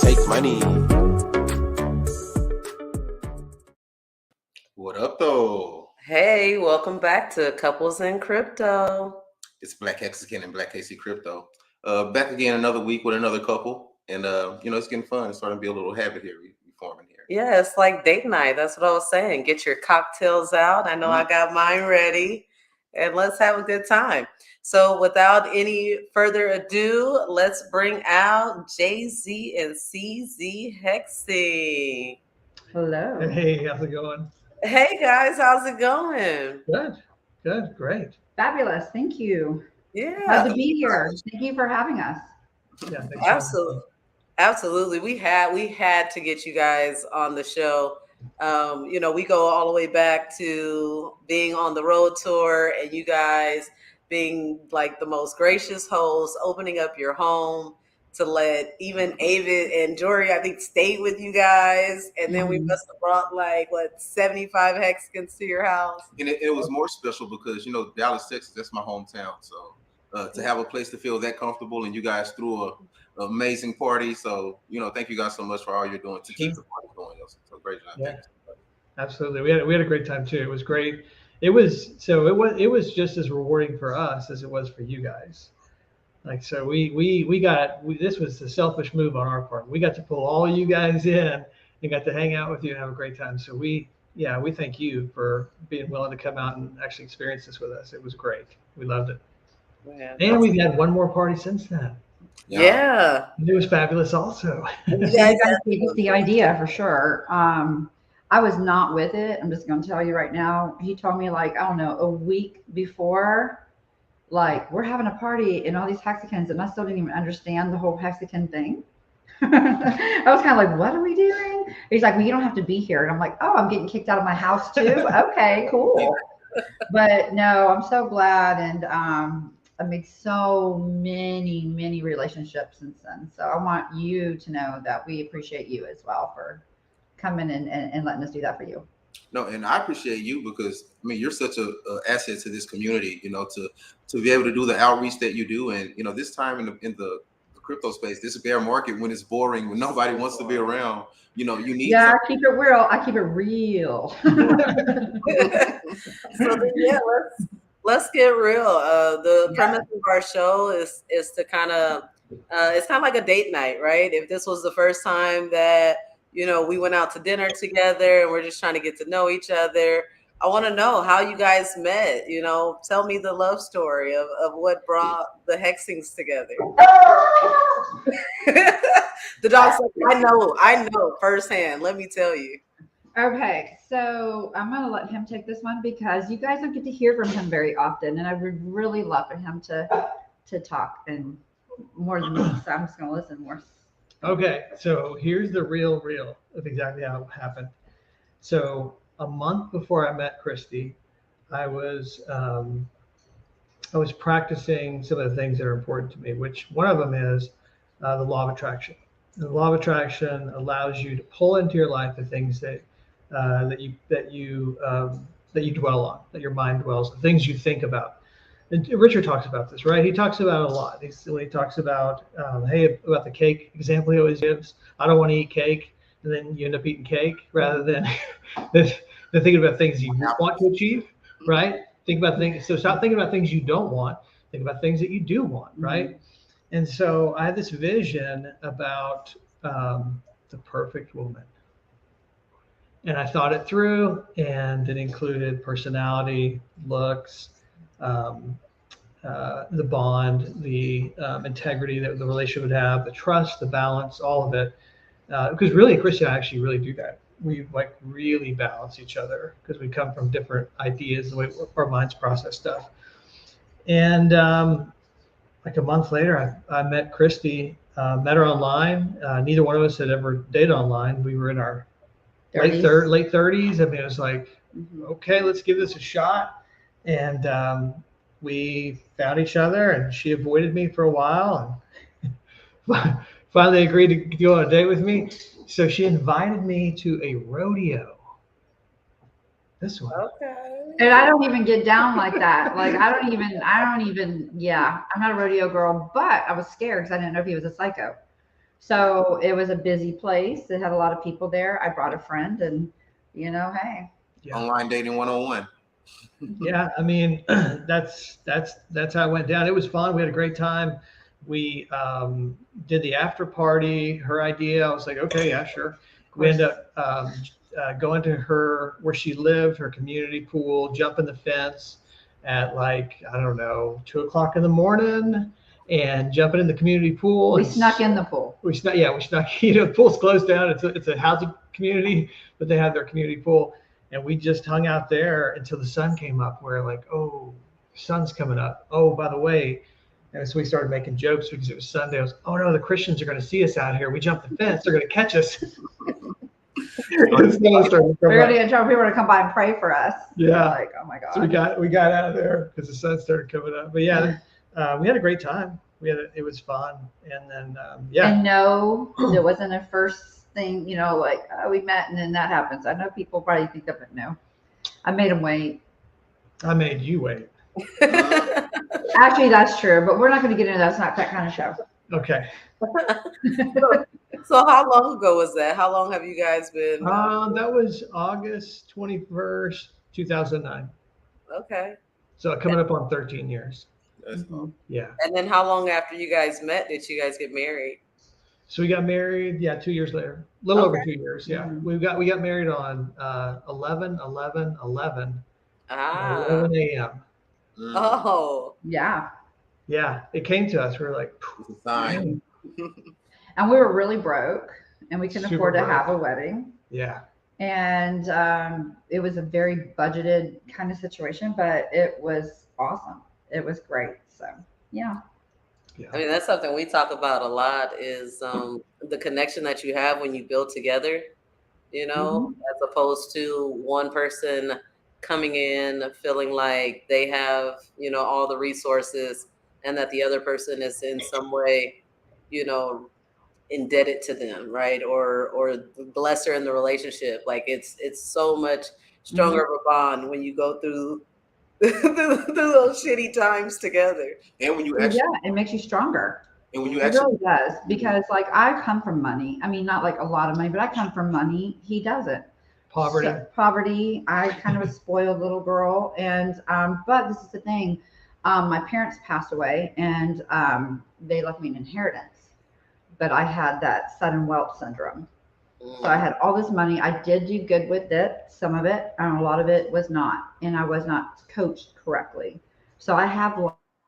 take money. What up, though? Hey, welcome back to Couples in Crypto. It's Black HEXican and BlaKCrypto. Back again another week with another couple, and it's getting fun. It's starting to be a little habit here. We forming here. Yeah, it's like date night. That's what I was saying. Get your cocktails out. I know I got mine ready, and let's have a good time. So without any further ado, let's bring out JZ and CZ HEXing. Hello. Hey, how's it going? Hey guys, how's it going? Good, great. Fabulous. Thank you. Yeah. Glad to be here. Thank you for having us. Yeah, Absolutely. We had to get you guys on the show. We go all the way back to being on the road tour and you guys being like the most gracious hosts, opening up your home to let even AAVE and Jory, I think, stayed with you guys. And then we must have brought 75 hexagons to your house. And it was more special because, Dallas, Texas, that's my hometown. So to have a place to feel that comfortable, and you guys threw an amazing party. So, thank you guys so much for all you're doing to keep the party going. So great job. Yeah, absolutely. We had a great time too. It was great. It was just as rewarding for us as it was for you guys. This was a selfish move on our part. We got to pull all you guys in and got to hang out with you and have a great time. So we thank you for being willing to come out and actually experience this with us. It was great. We loved it. Yeah, and we've had one more party since then. Yeah. It was fabulous also. You guys gave us the idea for sure. I was not with it. I'm just going to tell you right now. He told me a week before, we're having a party and all these hexicans, and I still didn't even understand the whole hexican thing. I was kind of like, what are we doing? He's like, well, you don't have to be here. And I'm like, oh, I'm getting kicked out of my house too. Okay, cool. But no, I'm so glad. And I made so many relationships since then. So I want you to know that we appreciate you as well for coming and letting us do that for you. No, and I appreciate you because you're such a asset to this community. To be able to do the outreach that you do, and this time in the crypto space, this bear market, when it's boring, when nobody wants to be around, you need. Yeah, I keep it real. I keep it real. So then, let's get real. The premise of our show is to kind of it's kind of like a date night, right? If this was the first time that we went out to dinner together and we're just trying to get to know each other, I want to know how you guys met. Tell me the love story of what brought the hexings together. The dog's like, I know firsthand. Let me tell you. Okay, so I'm going to let him take this one because you guys don't get to hear from him very often, and I would really love for him to talk and more than me. So I'm just going to listen more. Okay, so here's the real of exactly how it happened. So a month before I met Christy, I was practicing some of the things that are important to me, which one of them is the law of attraction. The law of attraction allows you to pull into your life the things that you dwell on, that your mind dwells, the things you think about. And Richard talks about this, right? He talks about it a lot. He talks about, about the cake example he always gives. I don't want to eat cake, and then you end up eating cake rather than thinking about things you want to achieve, right? Think about things. So stop thinking about things you don't want. Think about things that you do want, right? And so I had this vision about the perfect woman. And I thought it through, and it included personality, looks, the bond, the integrity that the relationship would have, the trust, the balance, all of it. Because really, Christy and I actually really do that. We really balance each other because we come from different ideas, the way our minds process stuff. And a month later, I met Christy, met her online. Neither one of us had ever dated online. We were in our late 30s. It was like, okay, let's give this a shot. And we found each other, and she avoided me for a while and finally agreed to go on a date with me. So she invited me to a rodeo. This one. Okay. And I don't even get down like that. I don't even, I'm not a rodeo girl, but I was scared because I didn't know if he was a psycho. So it was a busy place. It had a lot of people there. I brought a friend, and hey. Yeah. Online dating 101. Yeah, I mean, that's how it went down. It was fun. We had a great time. We did the after party. Her idea. I was like, okay, yeah, sure. We ended up going to where she lived, her community pool, jumping the fence at like, I don't know, 2 o'clock in the morning, and jumping in the community pool. We snuck in the pool. We snuck. The pool's closed down. It's a housing community, but they have their community pool. And we just hung out there until the sun came up. We're like, oh, the sun's coming up. Oh, by the way. And so we started making jokes because it was Sunday. I was, oh no, the Christians are going to see us out here. We jumped the fence. They're going to catch us. We're going to get trouble. People to come by and pray for us. Yeah. Like, oh my God. So we got out of there because the sun started coming up. But yeah, we had a great time. It was fun. And then, And no, there wasn't a first thing, like we met and then that happens. I know people probably think of it. No, I made them wait. I made you wait. Actually, that's true, but we're not going to get into that. It's not that kind of show. Okay. So how long ago was that? How long have you guys been? That was August 21st, 2009. Okay. So coming up on 13 years. That's cool. Yeah. And then how long after you guys met did you guys get married? So we got married, 2 years later, a little over 2 years. Yeah, Mhm. we got married on 11/11/11 Ah. 11 a.m. Oh. Yeah. Yeah, it came to us. We were like, It's a sign. And we were really broke and we couldn't Super afford to broke. have a wedding. yeah, And it was a very budgeted kind of situation, but it was awesome. It was great. So, yeah. I mean, that's something we talk about a lot is the connection that you have when you build together, as opposed to one person coming in feeling like they have, all the resources and that the other person is in some way, indebted to them, right? Or lesser in the relationship. Like it's so much stronger of a bond when you go through those shitty times together. And when you actually, Yeah, it makes you stronger. and when you It actually, really does, because like I come from money. I mean, not like a lot of money, but I come from money. He doesn't. poverty. So, poverty. I kind of a spoiled little girl, and but this is the thing. My parents passed away, and they left me an inheritance. But I had that sudden wealth syndrome. So I had all this money. I did do good with it, some of it, and a lot of it was not. And I was not coached correctly. So I have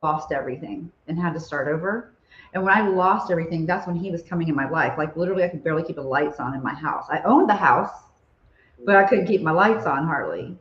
lost everything and had to start over. And when I lost everything, that's when he was coming in my life. Like literally, I could barely keep the lights on in my house. I owned the house, but I couldn't keep my lights on hardly.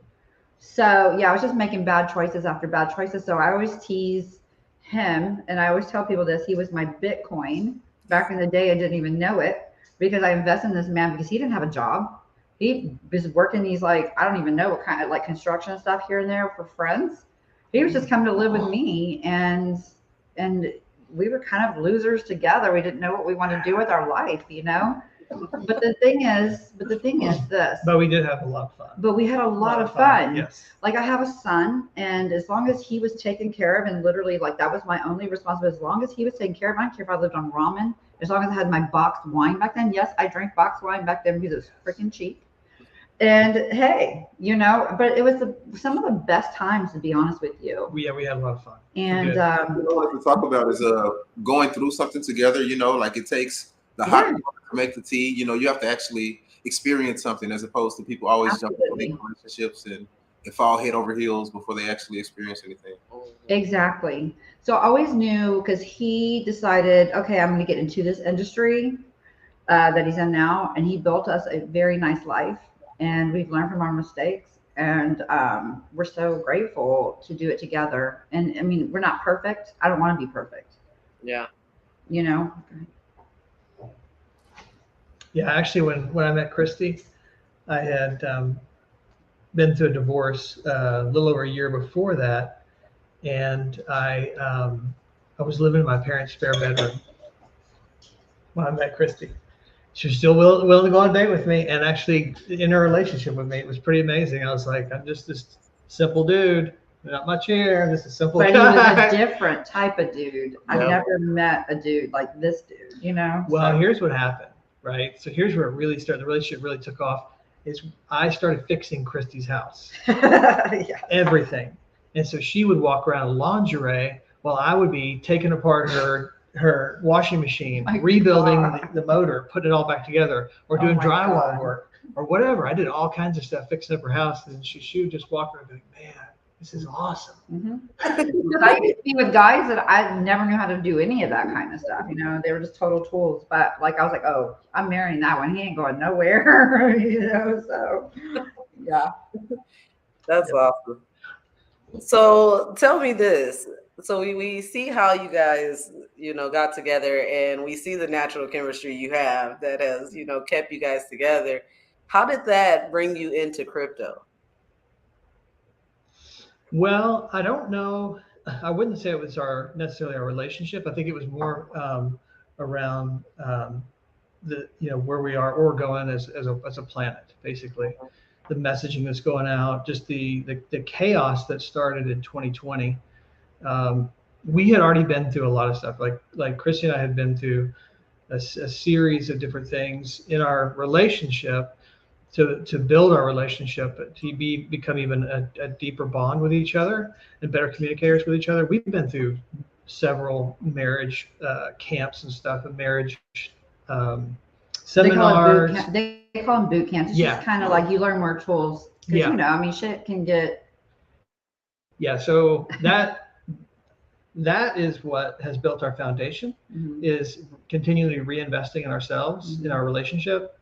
So yeah, I was just making bad choices after bad choices. So I always tease him, and I always tell people this. He was my Bitcoin. Back in the day, I didn't even know it because I invested in this man because he didn't have a job. He was working these I don't even know what kind of construction stuff here and there for friends. He was just coming to live with me, and we were kind of losers together. We didn't know what we wanted to do with our life, But the thing is this. But we did have a lot of fun. But we had a lot of fun. Yes. Like I have a son, and as long as he was taken care of, and literally that was my only responsibility. As long as he was taken care of, I don't care if I lived on ramen. As long as I had my boxed wine back then. Yes, I drank boxed wine back then because it was freaking cheap. And hey, but it was some of the best times, to be honest with you. We had a lot of fun. And what we talk about is going through something together. Like it takes the hot water to make the tea. You have to actually experience something, as opposed to people always jump into relationships and fall head over heels before they actually experience anything. Exactly. So I always knew, because he decided, okay, I'm going to get into this industry that he's in now, and he built us a very nice life, and we've learned from our mistakes, and we're so grateful to do it together. And I mean, we're not perfect. I don't want to be perfect. Yeah. Yeah, actually, when I met Christy, I had been through a divorce a little over a year before that, and I was living in my parents' spare bedroom when I met Christy. She was still willing to go on a date with me, and actually in a relationship with me. It was pretty amazing. I was like, I'm just this simple dude. not much here. This is simple. But he was guy. a different type of dude. I Yeah. never met a dude like this dude, you know? Well, So- here's what happened, right? So here's where it really started. The relationship really took off. Is I started fixing Christy's house, yeah. everything, and so she would walk around in lingerie while I would be taking apart her washing machine, My rebuilding God. the motor, putting it all back together, or Oh doing my drywall God. work or whatever. I did all kinds of stuff fixing up her house, and she would just walk around and be like, man, this is awesome. Because I used to be with guys that I never knew how to do any of that kind of stuff. You know, they were just total tools. But like, I was like, oh, I'm marrying that one. He ain't going nowhere. You know, so yeah. That's awesome. So tell me this. So we see how you guys, got together, and we see the natural chemistry you have that has, kept you guys together. How did that bring you into crypto? Well, I don't know. I wouldn't say it was necessarily our relationship. I think it was more around where we are or going as a planet, basically. The messaging that's going out, just the chaos that started in 2020. We had already been through a lot of stuff. Like Christy and I had been through a series of different things in our relationship to build our relationship, to become even a deeper bond with each other and better communicators with each other. We've been through several marriage camps and stuff, and marriage seminars. They call them boot camps. It's just kind of like you learn more tools. Yeah. You know, I mean, shit can get. Yeah. So that is what has built our foundation, is continually reinvesting in ourselves, in our relationship,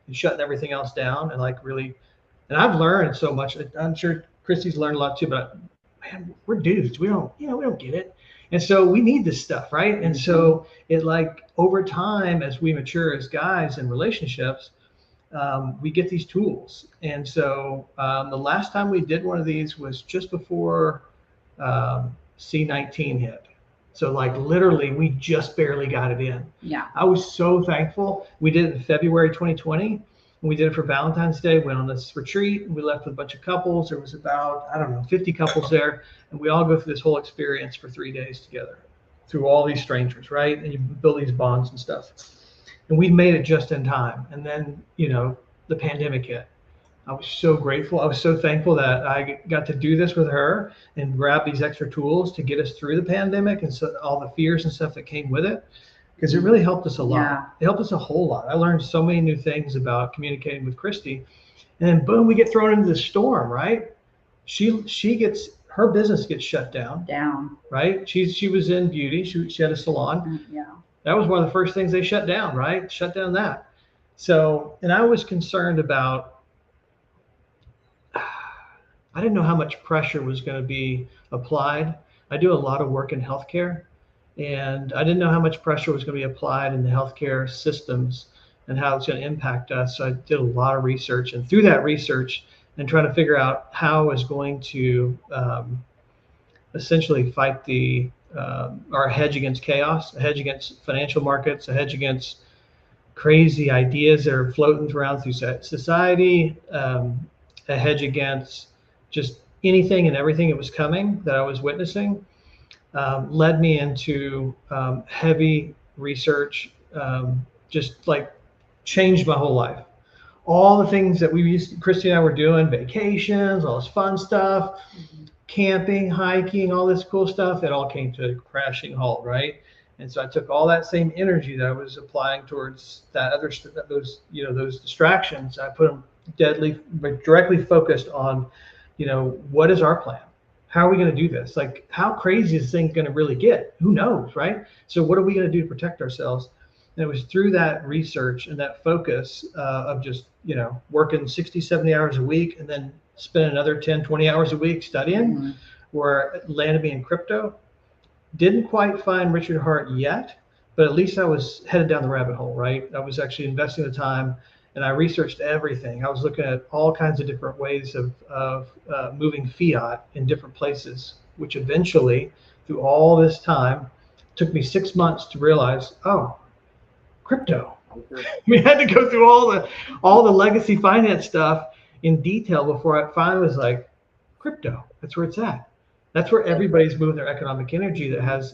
and shutting everything else down, and and I've learned so much. I'm sure Christy's learned a lot too, but man, we're dudes. We don't get it. And so we need this stuff, right? And so it over time, as we mature as guys in relationships, we get these tools. And so the last time we did one of these was just before C19 hit. So literally we just barely got it in. Yeah. I was so thankful. We did it in February 2020. And we did it for Valentine's Day, went on this retreat, and we left with a bunch of couples. There was about, 50 couples there. And we all go through this whole experience for 3 days together through all these strangers, right? And you build these bonds and stuff. And we made it just in time. And then, the pandemic hit. I was so grateful. I was so thankful that I got to do this with her and grab these extra tools to get us through the pandemic and so all the fears and stuff that came with it, because it really helped us a lot. Yeah. It helped us a whole lot. I learned so many new things about communicating with Christy, and then boom, we get thrown into the storm, right? Her business gets shut down, right? She was in beauty. She had a salon. Yeah. That was one of the first things they shut down, right? Shut down that. So, and I was concerned about, I didn't know how much pressure was going to be applied. I do a lot of work in healthcare, and I didn't know how much pressure was going to be applied in the healthcare systems and how it's going to impact us. So I did a lot of research, and through that research and trying to figure out how I was going to essentially fight our hedge against chaos, a hedge against financial markets, a hedge against crazy ideas that are floating around through society, a hedge against just anything and everything that was coming that I was witnessing, led me into heavy research, just changed my whole life. All the things that Christy and I were doing, vacations, all this fun stuff, camping, hiking, all this cool stuff, it all came to a crashing halt, right? And so I took all that same energy that I was applying towards those distractions. I put them directly focused on, what is our plan? How are we going to do this? How crazy is this thing going to really get? Who knows, right? So what are we going to do to protect ourselves? And it was through that research and that focus of just, working 60, 70 hours a week and then spend another 10, 20 hours a week studying, where it landed me in crypto. Didn't quite find Richard Hart yet, but at least I was headed down the rabbit hole, right? I was actually investing the time, and I researched everything. I was looking at all kinds of different ways of moving fiat in different places, which eventually, through all this time, took me 6 months to realize, oh, crypto. We had to go through all the legacy finance stuff in detail before I finally was like, crypto, that's where it's at. That's where everybody's moving their economic energy that has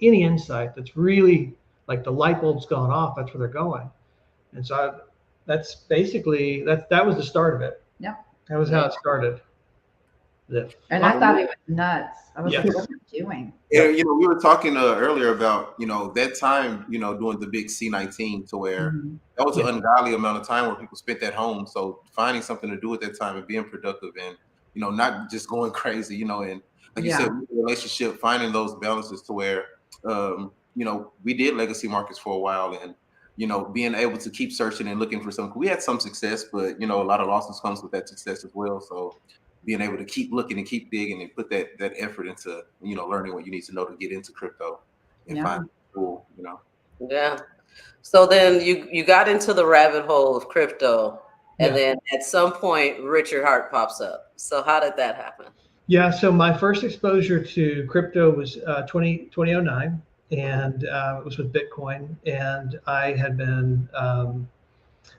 any insight, that's really like the light bulb's gone off. That's where they're going. And so that's basically, that was the start of it. Yeah. That was how it started. And I thought it was nuts. I was Yes. like, what are you doing? Yeah, you know, we were talking earlier about, you know, that time, you know, doing the big C19 to where that was an ungodly amount of time where people spent at home. So finding something to do at that time and being productive and, you know, not just going crazy, you know, and like you said, relationship, finding those balances to where, you know, we did legacy markets for a while and, you know, being able to keep searching and looking for something. We had some success, but, you know, a lot of losses comes with that success as well. So being able to keep looking and keep digging and put that effort into, you know, learning what you need to know to get into crypto and find it cool, you know. Yeah. So then you got into the rabbit hole of crypto, and then at some point Richard Hart pops up. So how did that happen? Yeah, so my first exposure to crypto was 2009, and it was with Bitcoin, and I had been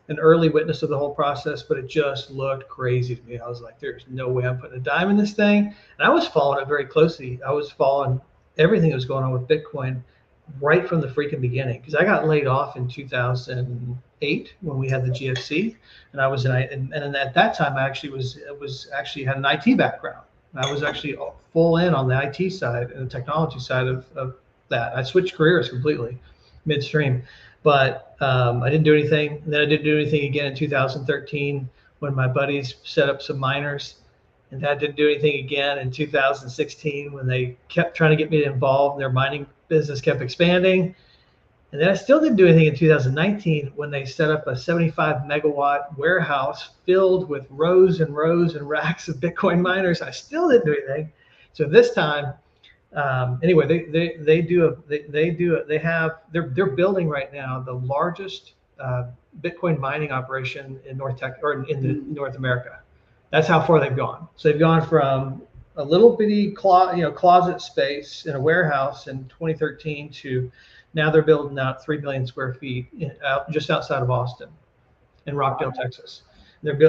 an early witness of the whole process, but it just looked crazy to me. I was like, there's no way I'm putting a dime in this thing. And I was following it very closely. I was following everything that was going on with Bitcoin right from the freaking beginning, because I got laid off in 2008 when we had the GFC, and I was and at that time I actually had an IT background. I was actually full in on the IT side and the technology side of that. I switched careers completely midstream. But I didn't do anything. And then I didn't do anything again in 2013 when my buddies set up some miners. And I didn't do anything again in 2016 when they kept trying to get me involved. Their mining business kept expanding. And then I still didn't do anything in 2019 when they set up a 75 megawatt warehouse filled with rows and rows and racks of Bitcoin miners. I still didn't do anything. So this time, anyway, they're building right now the largest Bitcoin mining operation in North America. That's how far they've gone. So they've gone from a little bitty closet space in a warehouse in 2013 to now they're building out 3 million square feet just outside of Austin in Rockdale, Texas. There's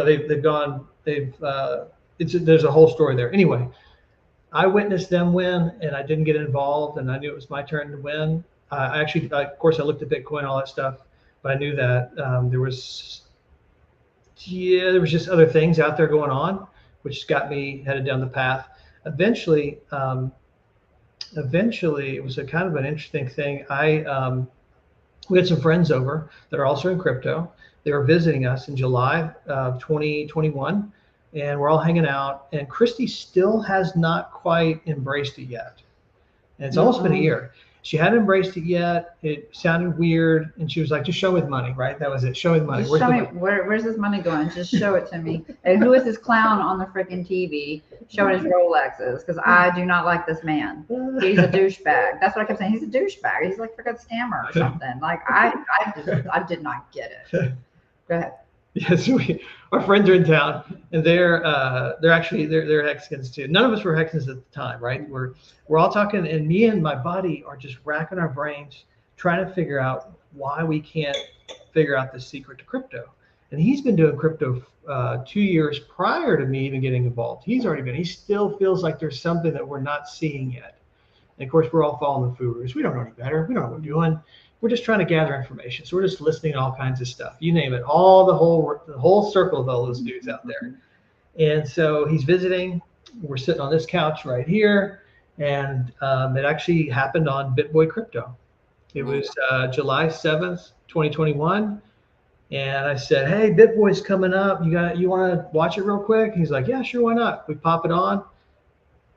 a whole story there. Anyway, I witnessed them win, and I didn't get involved, and I knew it was my turn to win. Of course, I looked at Bitcoin, all that stuff, but I knew that there was just other things out there going on, which got me headed down the path. Eventually, it was a kind of an interesting thing. We had some friends over that are also in crypto. They were visiting us in July of 2021. And we're all hanging out, and Christy still has not quite embraced it yet. And it's almost been a year. She hadn't embraced it yet. It sounded weird, and she was like, just show me the money, right? That was it. Show me the money. Just show me, where's this money going? Just show it to me. And who is this clown on the freaking TV showing his Rolexes? Because I do not like this man. He's a douchebag. That's what I kept saying. He's a douchebag. He's like a freaking scammer or something. Like I did not get it. Go ahead. Yes, our friends are in town, and they're Hexicans too. None of us were Hexicans at the time, right? We're all talking, and me and my buddy are just racking our brains trying to figure out why we can't figure out the secret to crypto. And he's been doing crypto 2 years prior to me even getting involved. He still feels like there's something that we're not seeing yet. And of course, we're all following the gurus. We don't know any better. We don't know what we're doing. We're just trying to gather information. So we're just listening to all kinds of stuff. You name it, the whole circle of all those dudes out there. And so he's visiting. We're sitting on this couch right here. And it actually happened on BitBoy It was July 7th, 2021. And I said, hey, BitBoy's coming up. You want to watch it real quick? He's like, yeah, sure, why not? We pop it on.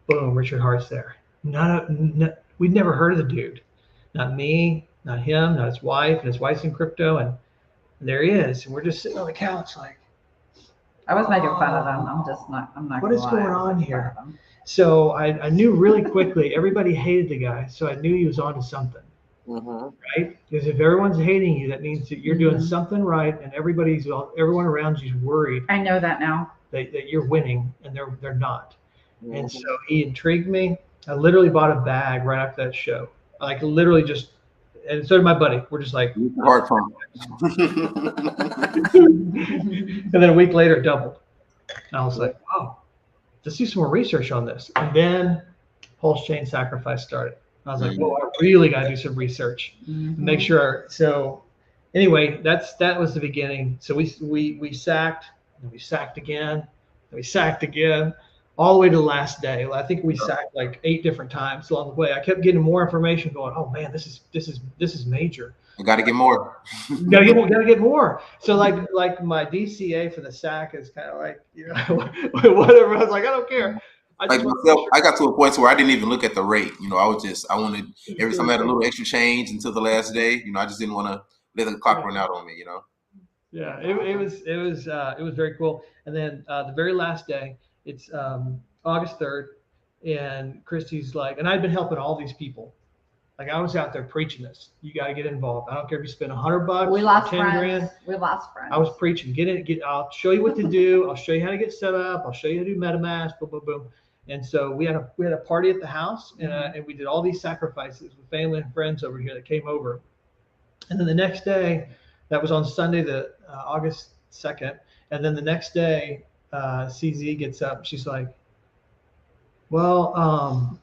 Boom, Richard Hart's there. We'd never heard of the dude. Not me. Not him, not his wife, and his wife's in crypto, and there he is. And we're just sitting on the couch like, I was making fun of him. I'm not what is going on here? So I knew really quickly, everybody hated the guy, so I knew he was onto something, right? Because if everyone's hating you, that means that you're doing something right, and everyone around you is worried. I know that now. That you're winning, and they're not. And so he intrigued me. I literally bought a bag right after that show. Like literally just. And so did my buddy. We're just like hard time. And then a week later, it doubled. And I was like, "Oh, let's do some more research on this." And then Pulsechain sacrifice started. I was like, well, I really got to do some research, make sure. So anyway, that was the beginning. So we sacked, and we sacked again, and we sacked again, all the way to the last day. I think we sacked like 8 different times along the way. I kept getting more information, going, oh man, this is major. I got to get more. gotta get more. So like my DCA for the sack is kind of like, you know, whatever. I was like, I don't care. Like myself, I got to a point where I didn't even look at the rate. You know, I wanted every time I had a little extra change until the last day. You know, I just didn't want to let the clock run out on me. You know. Yeah, it was very cool. And then the very last day, it's August 3rd, and Christy's like, and I've been helping all these people. Like I was out there preaching this. You got to get involved. I don't care if you spend $100. We lost 10 friends. grand. We lost friends. I was preaching. I'll show you what to do. I'll show you how to get set up. I'll show you how to do MetaMask. Boom, boom, boom. And so we had a party at the house, and we did all these sacrifices with family and friends over here that came over. And then the next day, that was on Sunday, the August 2nd. And then the next day, CZ gets up. She's like, well,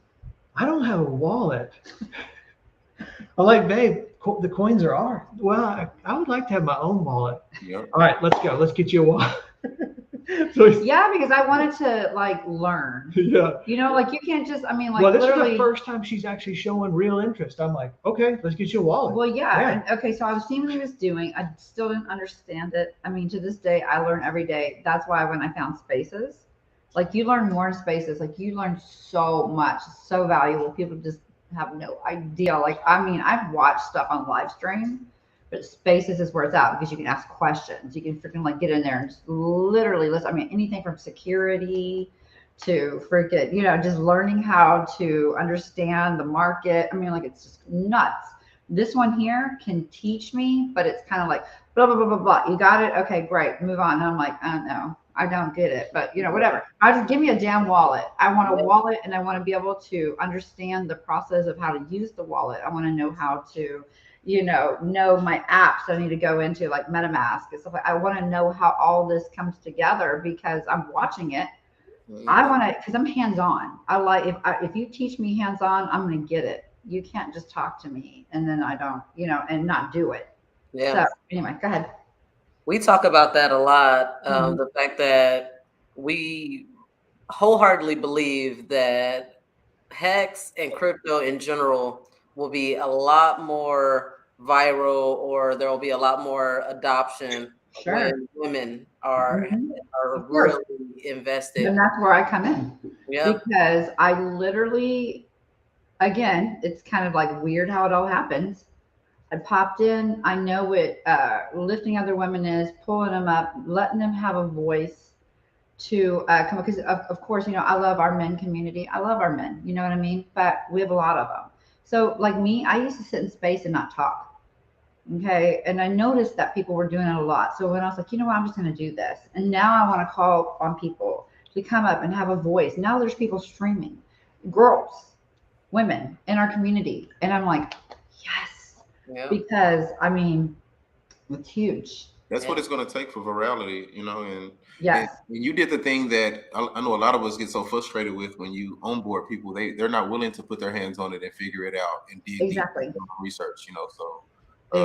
I don't have a wallet. I'm like, babe, the coins are ours. Well, I would like to have my own wallet. Yep. All right, let's go. Let's get you a wallet. Yeah, because I wanted to like learn. Yeah. You know, like you can't just, I mean, like well, this literally. is the first time she's actually showing real interest. I'm like, okay, let's get you a wallet. Well, yeah. And, okay, so I was seeing what he was doing. I still didn't understand it. I mean, to this day, I learn every day. That's why when I found Spaces, like you learn more in Spaces. Like you learn so much, so valuable. People just have no idea. Like, I mean, I've watched stuff on live stream, but Spaces is where it's at because you can ask questions. You can freaking like get in there and just literally listen. I mean, anything from security to freaking, you know, just learning how to understand the market. I mean, like it's just nuts. This one here can teach me, but it's kind of like blah, blah, blah, blah, blah. You got it? Okay, great. Move on. And I'm like, I don't know. I don't get it, but you know, whatever. I just give me a damn wallet. I want a wallet, and I want to be able to understand the process of how to use the wallet. I want to know how to, you know my apps I need to go into, like MetaMask and stuff. I want to know how all this comes together because I'm watching it. I want to, because I'm hands-on. I like, if you teach me hands-on, I'm going to get it. You can't just talk to me and then I don't, you know, and not do it. Yeah. So anyway, go ahead. We talk about that a lot. The fact that we wholeheartedly believe that Hex and crypto in general will be a lot more viral, or there will be a lot more adoption when women are really invested. And that's where I come in. Yeah. Because I literally, again, it's kind of like weird how it all happens. I popped in. I know what lifting other women is, pulling them up, letting them have a voice to come up. Because of course, you know, I love our men community. I love our men. You know what I mean? But we have a lot of them. So like me, I used to sit in space and not talk. Okay. And I noticed that people were doing it a lot. So when I was like, you know what, I'm just going to do this. And now I want to call on people to come up and have a voice. Now there's people streaming, girls, women in our community. And I'm like, yes. Yeah. Because I mean, it's huge. That's what it's going to take for virality, you know. And yes, and you did the thing that I know a lot of us get so frustrated with when you onboard people. They're not willing to put their hands on it and figure it out and dig deep research, you know. So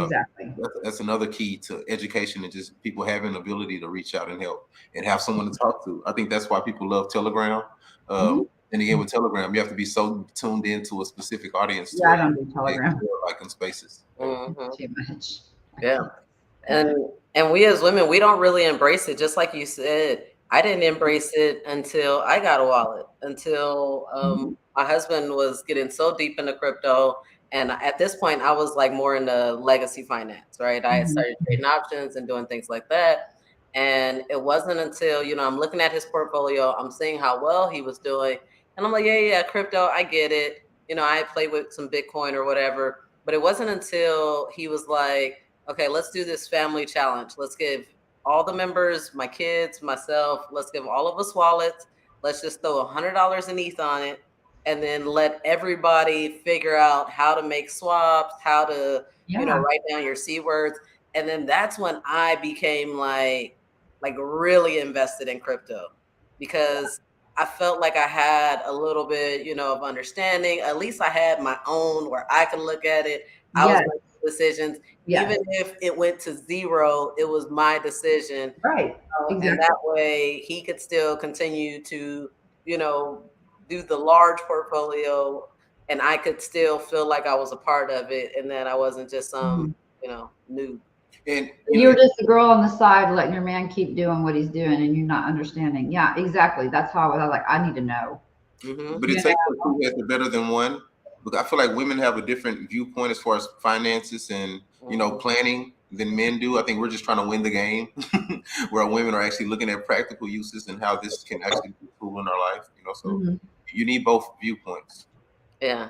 exactly, that's another key to education, and just people having the ability to reach out and help and have someone to talk to. I think that's why people love Telegram. And again, with Telegram, you have to be so tuned into a specific audience. Yeah, I don't do Telegram. Like in Spaces. Too much. Yeah. And we as women, we don't really embrace it. Just like you said, I didn't embrace it until I got a wallet, until my husband was getting so deep into crypto. And at this point, I was like more into legacy finance, right? I started trading options and doing things like that. And it wasn't until, you know, I'm looking at his portfolio, I'm seeing how well he was doing. And I'm like, yeah, crypto, I get it. You know, I played with some Bitcoin or whatever. But it wasn't until he was like, okay, let's do this family challenge. Let's give all the members, my kids, myself, let's give all of us wallets. Let's just throw $100 in ETH on it. And then let everybody figure out how to make swaps, how to, you know, write down your C words. And then that's when I became like really invested in crypto, because I felt like I had a little bit, you know, of understanding. At least I had my own where I could look at it. I was Yes. making decisions. Yes. Even if it went to zero, it was my decision. Right. Exactly. And that way he could still continue to, you know, do the large portfolio, and I could still feel like I was a part of it and that I wasn't just some, you know, noob. And You were just a girl on the side letting your man keep doing what he's doing and you're not understanding. Yeah, exactly. That's how I was like, I need to know. But it takes two heads are better than one. But I feel like women have a different viewpoint as far as finances and, you know, planning than men do. I think we're just trying to win the game where women are actually looking at practical uses and how this can actually be cool in our life, you know, so you need both viewpoints. Yeah.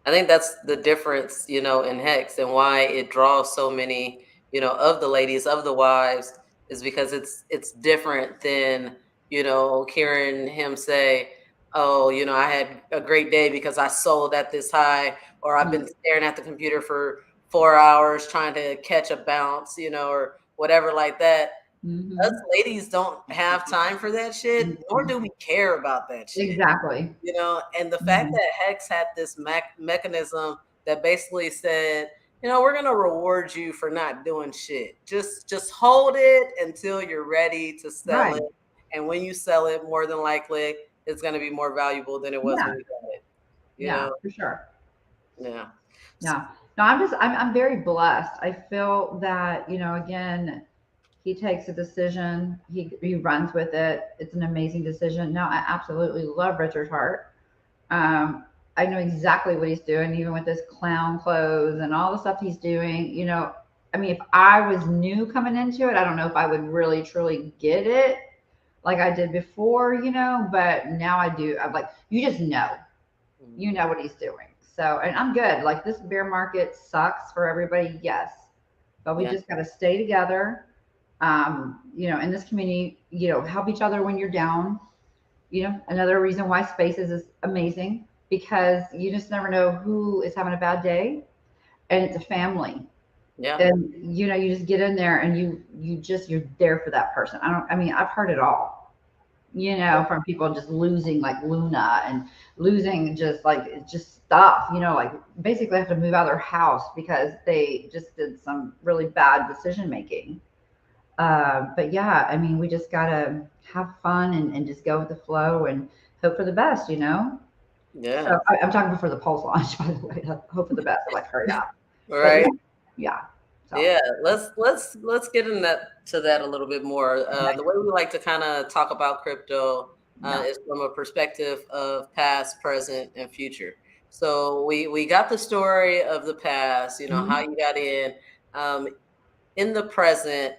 I think that's the difference, you know, in Hex and why it draws so many, you know, of the ladies, of the wives, is because it's different than, you know, hearing him say, oh, you know, I had a great day because I sold at this high, or I've been staring at the computer for 4 hours trying to catch a bounce, you know, or whatever like that. Us ladies don't have time for that shit, nor do we care about that shit. Exactly. You know, and the fact that Hex had this mechanism that basically said, you know, we're going to reward you for not doing shit. Just hold it until you're ready to sell it. And when you sell it, more than likely, it's going to be more valuable than it was when you got it. You know? For sure. Yeah. Yeah. No, I'm very blessed. I feel that, you know, again, he takes a decision, he runs with it. It's an amazing decision. Now, I absolutely love Richard Hart. I know exactly what he's doing, even with his clown clothes and all the stuff he's doing. You know, I mean, if I was new coming into it, I don't know if I would really truly get it like I did before, you know, but now I do. I'm like, you just know, you know what he's doing. So, and I'm good. Like, this bear market sucks for everybody. Yes. But we just got to stay together. You know, in this community, you know, help each other when you're down. You know, another reason why Spaces is amazing, because you just never know who is having a bad day, and it's a family. Yeah. And you know, you just get in there and you're there for that person. I mean, I've heard it all, you know, from people just losing like Luna and losing just stuff, you know, like basically have to move out of their house because they just did some really bad decision making. But yeah, I mean, we just gotta have fun and just go with the flow and hope for the best, you know? Yeah. So I'm talking before the Pulse launch, by the way. Hope for the best. Like, hurry up. Right. Yeah. So. Yeah. Let's get into that a little bit more. The way we like to kind of talk about crypto is from a perspective of past, present, and future. So we got the story of the past, you know, how you got in the present.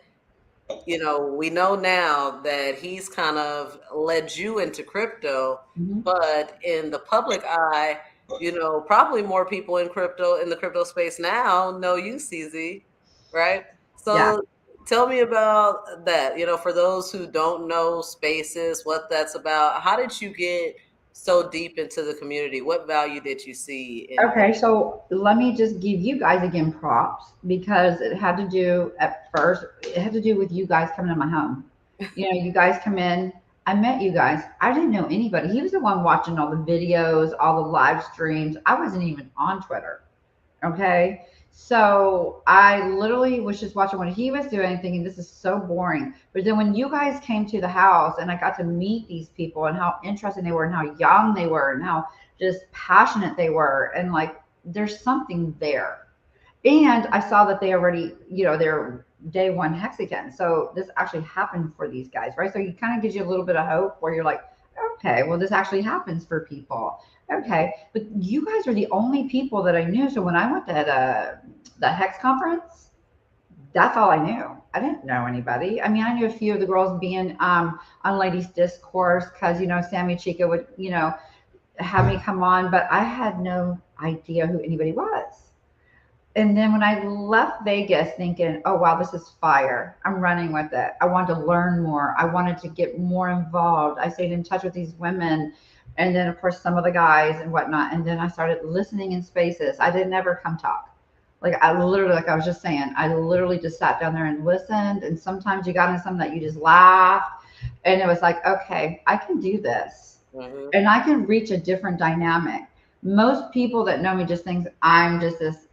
You know, we know now that he's kind of led you into crypto, but in the public eye, you know, probably more people in the crypto space now know you, CZ, right? So tell me about that. You know, for those who don't know Spaces, what that's about, how did you get so deep into the community? What value did you see in Okay, so let me just give you guys again props, because it had to do with you guys coming to my home. You know, you guys come in, I met you guys. I didn't know anybody. He was the one watching all the videos, all the live streams. I wasn't even on Twitter. Okay. So I literally was just watching what he was doing, thinking this is so boring. But then when you guys came to the house and I got to meet these people and how interesting they were and how young they were and how just passionate they were, and like there's something there. And I saw that they already, you know, they're day one HEXican. So this actually happened for these guys, right? So it kind of gives you a little bit of hope where you're like, okay, well, this actually happens for people. Okay, but you guys are the only people that I knew. So when I went to the Hex conference, that's all I knew. I didn't know anybody. I mean, I knew a few of the girls being on Ladies Discourse because, you know, Sammy Chica would, you know, have me come on, but I had no idea who anybody was. And then when I left Vegas thinking, oh, wow, this is fire. I'm running with it. I wanted to learn more. I wanted to get more involved. I stayed in touch with these women. And then, of course, some of the guys and whatnot. And then I started listening in Spaces. I didn't ever come talk. Like I literally, like I was just saying, I literally just sat down there and listened. And sometimes you got in something that you just laughed. And it was like, okay, I can do this. Mhm. and I can reach a different dynamic. Most people that know me just think I'm just this,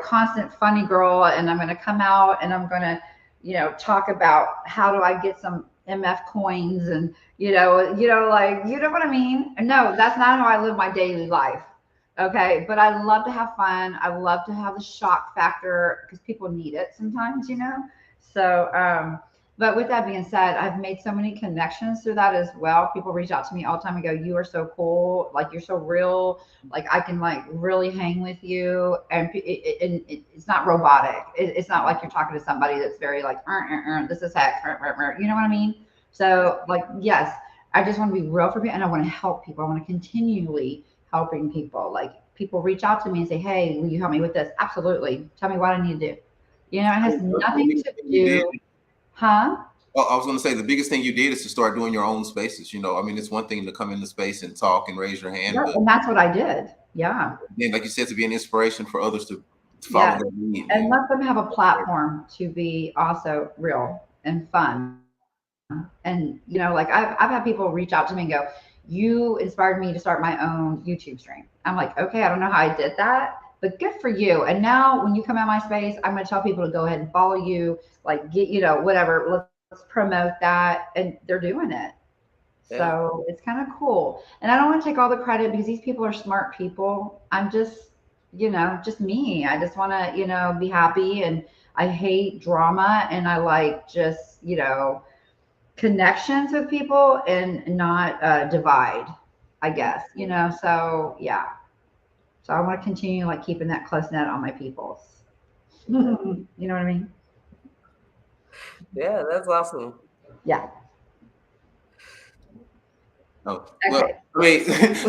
constant funny girl, and I'm going to come out and I'm going to, talk about how do I get some MF coins, and like, you know what I mean? No, that's not how I live my daily life. Okay, but I love to have fun. I love to have the shock factor because people need it sometimes, So, but with that being said, I've made so many connections through that as well. People reach out to me all the time and go, "You are so cool. Like, you're so real. Like, I can like really hang with you." And it's not robotic. It's not like you're talking to somebody that's very like, "This is hex." You know what I mean? So, like, yes, I just want to be real for people, and I want to help people. I want to continually helping people. Like, people reach out to me and say, "Hey, will you help me with this?" Absolutely. Tell me what I need to do. It has nothing to do. Huh? Well, I was going to say the biggest thing you did is to start doing your own spaces. I mean, it's one thing to come into space and talk and raise your hand, but And that's what I did. Yeah. then, like you said, to be an inspiration for others to follow their lead. And let them have a platform to be also real and fun. And, like I've had people reach out to me and go, "You inspired me to start my own YouTube stream." I'm like, "Okay, I don't know how I did that, but good for you." And now when you come out my space, I'm going to tell people to go ahead and follow you, like get, whatever, let's promote that. And they're doing it. Yeah. So it's kind of cool. And I don't want to take all the credit because these people are smart people. I'm just, just me. I just want to, be happy, and I hate drama, and I like just, connections with people and not divide, I guess, so yeah. So I want to continue like keeping that close net on my peoples. You know what I mean? Yeah, that's awesome. Yeah. Oh, well, Okay.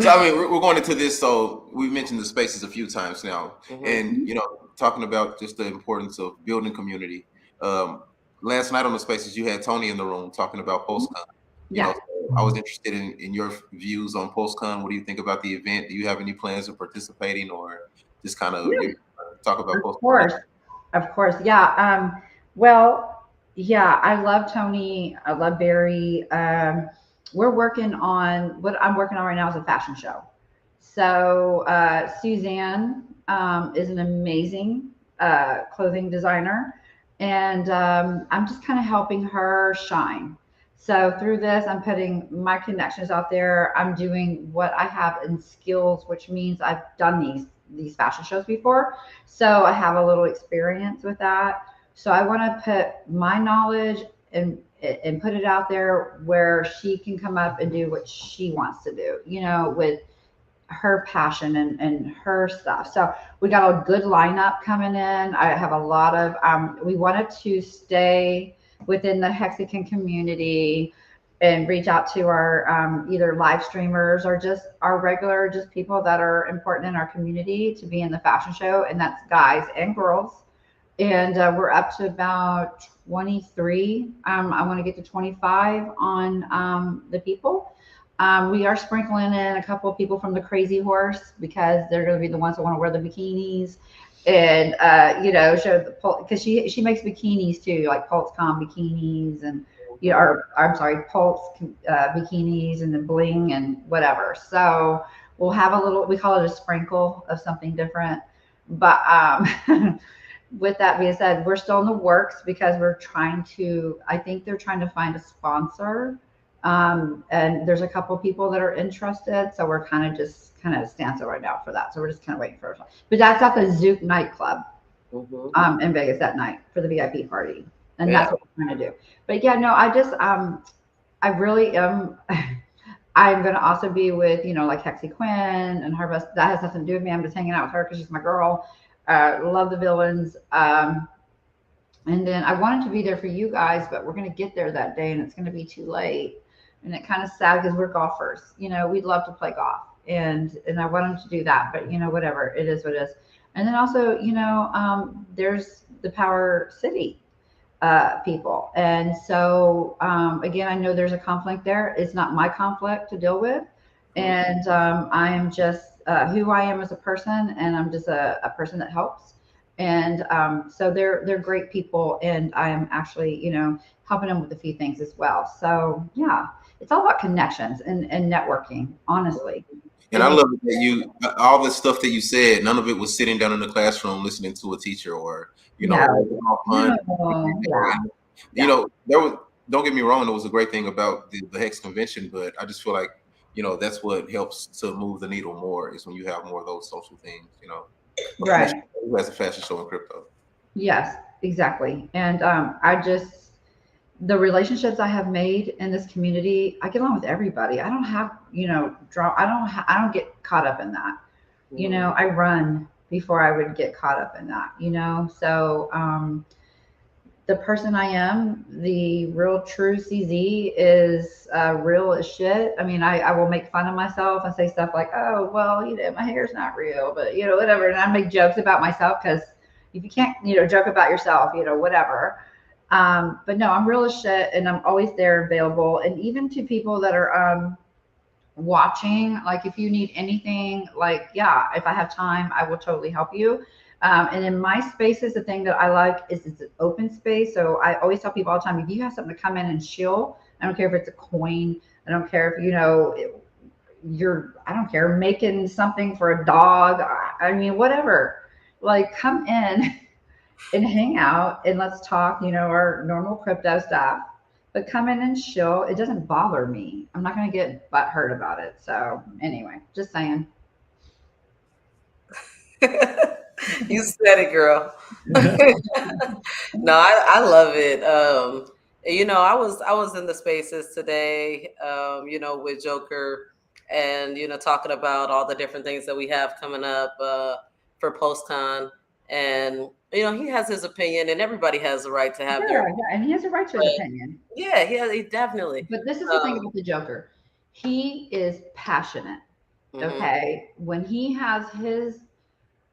I mean, we're going into this. So we've mentioned the spaces a few times now, and talking about just the importance of building community. Last night on the spaces, you had Tony in the room talking about PulseCon. Yeah. So I was interested in your views on PulseCon. What do you think about the event? Do you have any plans of participating, or just kind of talk about PulseCon? Of course. Yeah. Well, yeah, I love Tony. I love Barry. We're working on what I'm working on right now is a fashion show. So Suzanne is an amazing clothing designer, and I'm just kind of helping her shine. So through this, I'm putting my connections out there. I'm doing what I have in skills, which means I've done these fashion shows before. So I have a little experience with that. So I want to put my knowledge and put it out there where she can come up and do what she wants to do, with her passion and her stuff. So we got a good lineup coming in. I have a lot of, we wanted to stay within the HEXican community and reach out to our either live streamers or just our regular, just people that are important in our community to be in the fashion show. And that's guys and girls. And we're up to about 23. I want to get to 25 on the people. We are sprinkling in a couple of people from the Crazy Horse because they're going to be the ones that want to wear the bikinis and, show the because she makes bikinis too, like Pulsecom bikinis and, I'm sorry, Pulse bikinis and the bling and whatever. So we'll have a little, we call it a sprinkle of something different. But with that being said, we're still in the works because I think they're trying to find a sponsor. And there's a couple of people that are interested. So we're kind of standstill right now for that. So we're just kind of waiting for it. But that's at the Zook nightclub in Vegas that night for the VIP party. And that's what we're trying to do. But yeah, no, I really am. I'm going to also be with, like Hexy Quinn and her best. That has nothing to do with me. I'm just hanging out with her because she's my girl. Love the villains. And then I wanted to be there for you guys, but we're going to get there that day and it's going to be too late. And it kind of sad because we're golfers. We'd love to play golf and I want them to do that, but whatever, it is what it is. And then also, there's the Power City people. And so, again, I know there's a conflict there. It's not my conflict to deal with. And I am just who I am as a person, and I'm just a person that helps. And so they're great people, and I am actually, helping them with a few things as well. So yeah, it's all about connections and networking, honestly. And I love it that all the stuff that you said, none of it was sitting down in the classroom listening to a teacher or, you know, fun. You know, don't get me wrong, it was a great thing about the Hex convention, but I just feel like, you know, that's what helps to move the needle more is when you have more of those social things, you know. Right. Who has a fashion show in crypto? Yes, exactly. And the relationships I have made in this community, I get along with everybody. I don't have, you know, I don't get caught up in that. You know, I run before I would get caught up in that, you know. So the person I am, the real true CZ is real as shit. I mean, I will make fun of myself and say stuff like, oh, well, you know, my hair's not real, but, you know, whatever. And I make jokes about myself because if you can't, you know, joke about yourself, you know, whatever. But no, I'm real as shit and I'm always there available. And even to people that are watching, like if you need anything, like, yeah, if I have time, I will totally help you. And in my spaces, the thing that I like is it's an open space. So I always tell people all the time, if you have something to come in and chill, I don't care if it's a coin. I don't care if, you know, I don't care, making something for a dog. I mean, whatever, like come in and hang out and let's talk, you know, our normal crypto stuff, but come in and chill. It doesn't bother me. I'm not going to get butthurt about it. So anyway, just saying. You said it, girl. No, I love it. You know, I was in the spaces today, you know, with Joker and, you know, talking about all the different things that we have coming up for PostCon. And, you know, he has his opinion and everybody has the right to have their opinion. And he has a right to his opinion. Yeah, he definitely. But this is the thing about the Joker. He is passionate. Okay. When he has his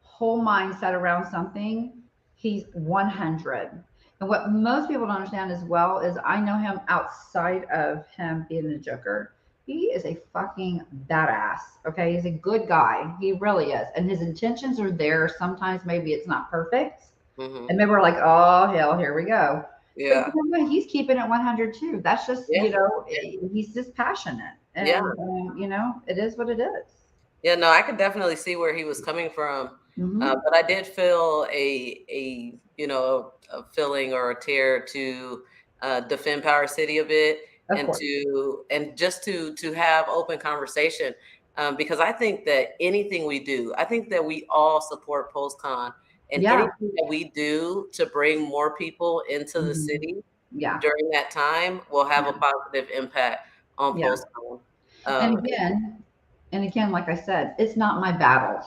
whole mindset around something, he's 100. And what most people don't understand as well is I know him outside of him being the Joker. He is a fucking badass. Okay. He's a good guy. He really is. And his intentions are there. Sometimes maybe it's not perfect. And maybe we're like, oh, hell, here we go. Yeah. But he's keeping it 100 too. That's just, you know, he's just passionate. And, you know, it is what it is. Yeah, no, I could definitely see where he was coming from. But I did feel a you know, a feeling or a tear to defend Power City a bit and just to have open conversation. Because I think that anything we do, I think that we all support PostCon and anything that we do to bring more people into the city during that time will have a positive impact on PostCon. And again, like I said, it's not my battle.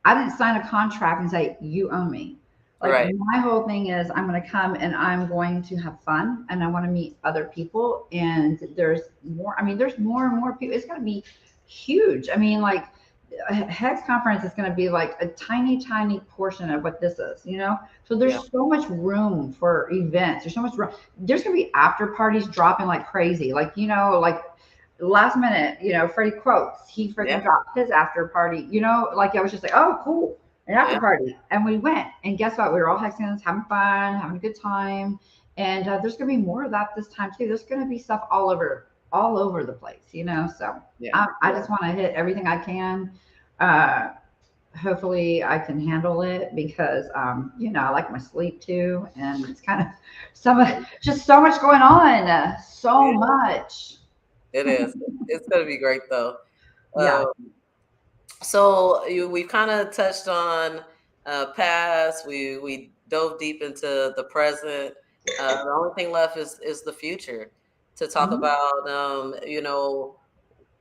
I didn't sign a contract and say, you owe me. Like my whole thing is I'm going to come and I'm going to have fun and I want to meet other people. And there's more, I mean, there's more and more people. It's going to be huge. I mean, like Hex conference is going to be like a tiny, tiny portion of what this is, you know? So there's so much room for events. There's so much room. There's going to be after parties dropping like crazy. Like, you know, like last minute, you know, Freddie Quotes, he freaking dropped his after party, you know, like I was just like, oh, cool, an after party. And we went, and guess what? We were all Hexing, having fun, having a good time. And there's going to be more of that this time too. There's going to be stuff all over the place, you know? So I just want to hit everything I can. Hopefully I can handle it because, you know, I like my sleep too. And it's kind of just so much going on, so much. It is. It's going to be great though. So we've kind of touched on past. We dove deep into the present. The only thing left is the future to talk about. You know,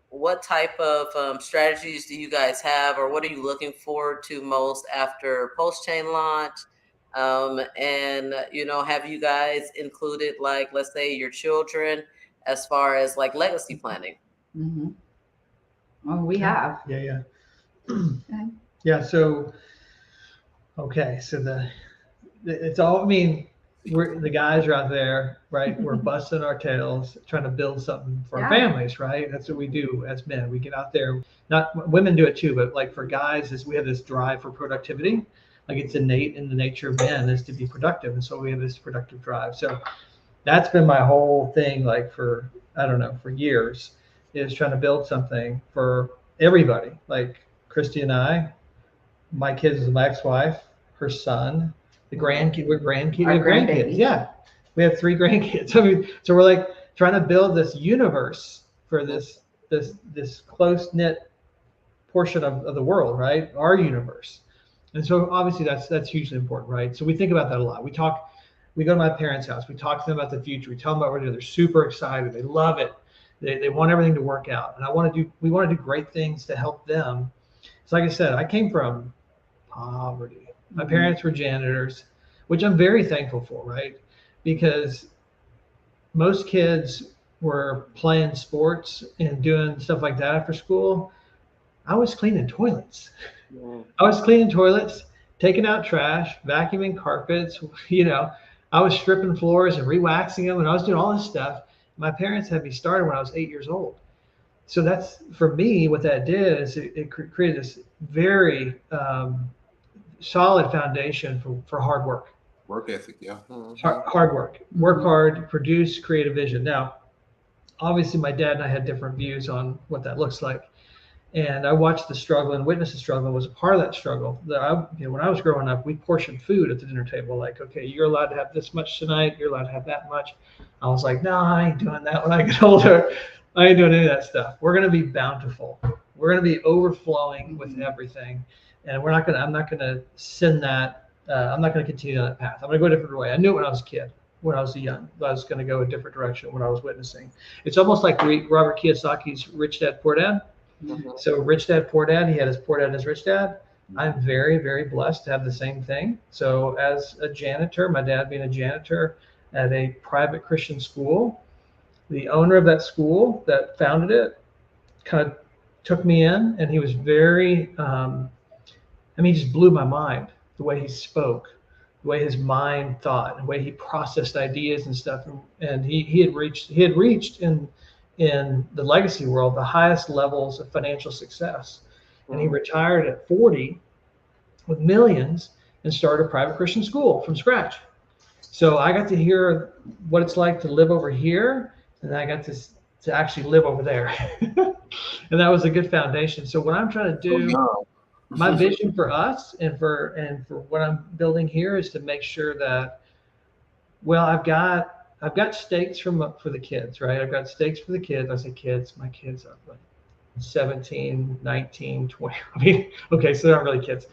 what type of strategies do you guys have, or what are you looking forward to most after Pulsechain launch? And you know, have you guys included, like, let's say your children as far as like legacy planning? Well, we have. So, okay. So it's all, I mean, the guys are out there, right? We're busting our tails, trying to build something for our families, right? That's what we do as men. We get out there, not women do it too, but like for guys is we have this drive for productivity. Like it's innate in the nature of men is to be productive. And so we have this productive drive. So that's been my whole thing, like for, I don't know, for years, is trying to build something for everybody. Like Christy and I, my kids, my ex-wife, her son, the grandkid, we have grandkids. Yeah, we have 3 grandkids. I mean, so we're like trying to build this universe for this close knit portion of the world, right? Our universe. And so obviously that's hugely important, right? So we think about that a lot. We go to my parents' house, we talk to them about the future, we tell them about what we're doing. They're super excited, they love it. They want everything to work out. And we want to do great things to help them. So like I said, I came from poverty. My parents were janitors, which I'm very thankful for, right? Because most kids were playing sports and doing stuff like that after school. I was cleaning toilets. I was cleaning toilets, taking out trash, vacuuming carpets, I was stripping floors and re-waxing them, and I was doing all this stuff. My parents had me started when I was 8 years old. So that's, for me, what that did is it created this very solid foundation for hard work. Work ethic, yeah. Hard work. Work hard, produce, create a vision. Now, obviously, my dad and I had different views on what that looks like. And I watched the struggle and witnessed the struggle, and was a part of that struggle. When I was growing up, we portioned food at the dinner table. Like, okay, you're allowed to have this much tonight. You're allowed to have that much. I was like, no, I ain't doing that when I get older. I ain't doing any of that stuff. We're going to be bountiful. We're going to be overflowing with everything. And I'm not going to send that. I'm not going to continue on that path. I'm going to go a different way. I knew it when I was a kid. When I was young, I was going to go a different direction when I was witnessing. It's almost like Robert Kiyosaki's Rich Dad, Poor Dad. So Rich Dad, Poor Dad, he had his poor dad and his rich dad. I'm very, very blessed to have the same thing. So as a janitor, my dad being a janitor at a private Christian school, the owner of that school that founded it kind of took me in, and he was very, he just blew my mind, the way he spoke, the way his mind thought, the way he processed ideas and stuff. And he had reached in the legacy world the highest levels of financial success. And he retired at 40 with millions and started a private Christian school from scratch. So I got to hear what it's like to live over here, and I got to actually live over there. And that was a good foundation. So what I'm trying to do, my vision for us and for what I'm building here is to make sure that, well, I've got stakes for the kids, right? I've got stakes for the kids. I say kids, my kids are like 17, 19, 20. I mean, okay, so they're not really kids,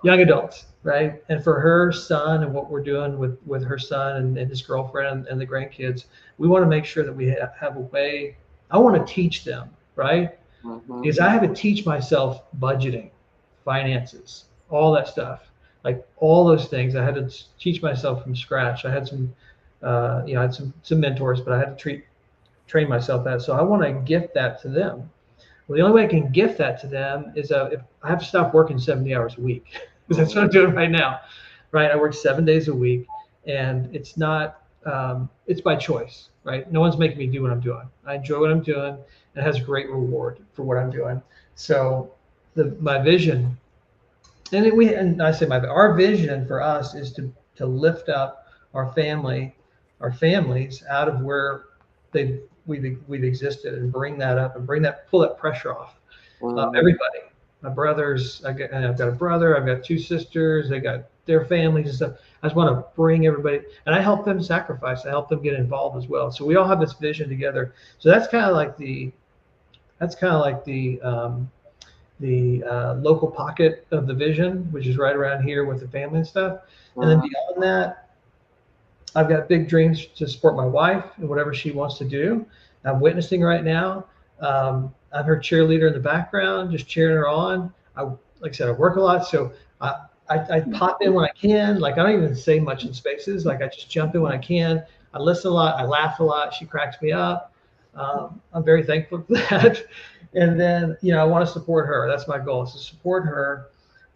young adults, right? And for her son and what we're doing with her son and his girlfriend and the grandkids, we want to make sure that we have a way. I want to teach them, right? Because I had to teach myself budgeting, finances, all that stuff, like all those things. I had to teach myself from scratch. I had some I had some mentors, but I had to train myself that. So I want to gift that to them. Well, the only way I can gift that to them is if I have to stop working 70 hours a week, because that's what I'm doing right now, right? I work 7 days a week, and it's not, it's by choice, right? No one's making me do what I'm doing. I enjoy what I'm doing, and it has great reward for what I'm doing. So my vision, and I say our vision for us is to lift up our families out of where we've existed, and bring that up and pull that pressure off everybody. My brothers, I've got a brother, I've got 2 sisters, they got their families and stuff. I just want to bring everybody, and I help them sacrifice. I help them get involved as well. So we all have this vision together. So that's kind of like the local pocket of the vision, which is right around here with the family and stuff. And then beyond that, I've got big dreams to support my wife and whatever she wants to do. I'm witnessing right now. I'm her cheerleader in the background, just cheering her on. Like I said, I work a lot, so I pop in when I can. Like, I don't even say much in spaces. Like, I just jump in when I can. I listen a lot. I laugh a lot. She cracks me up. I'm very thankful for that. And then, I want to support her. That's my goal, is to support her.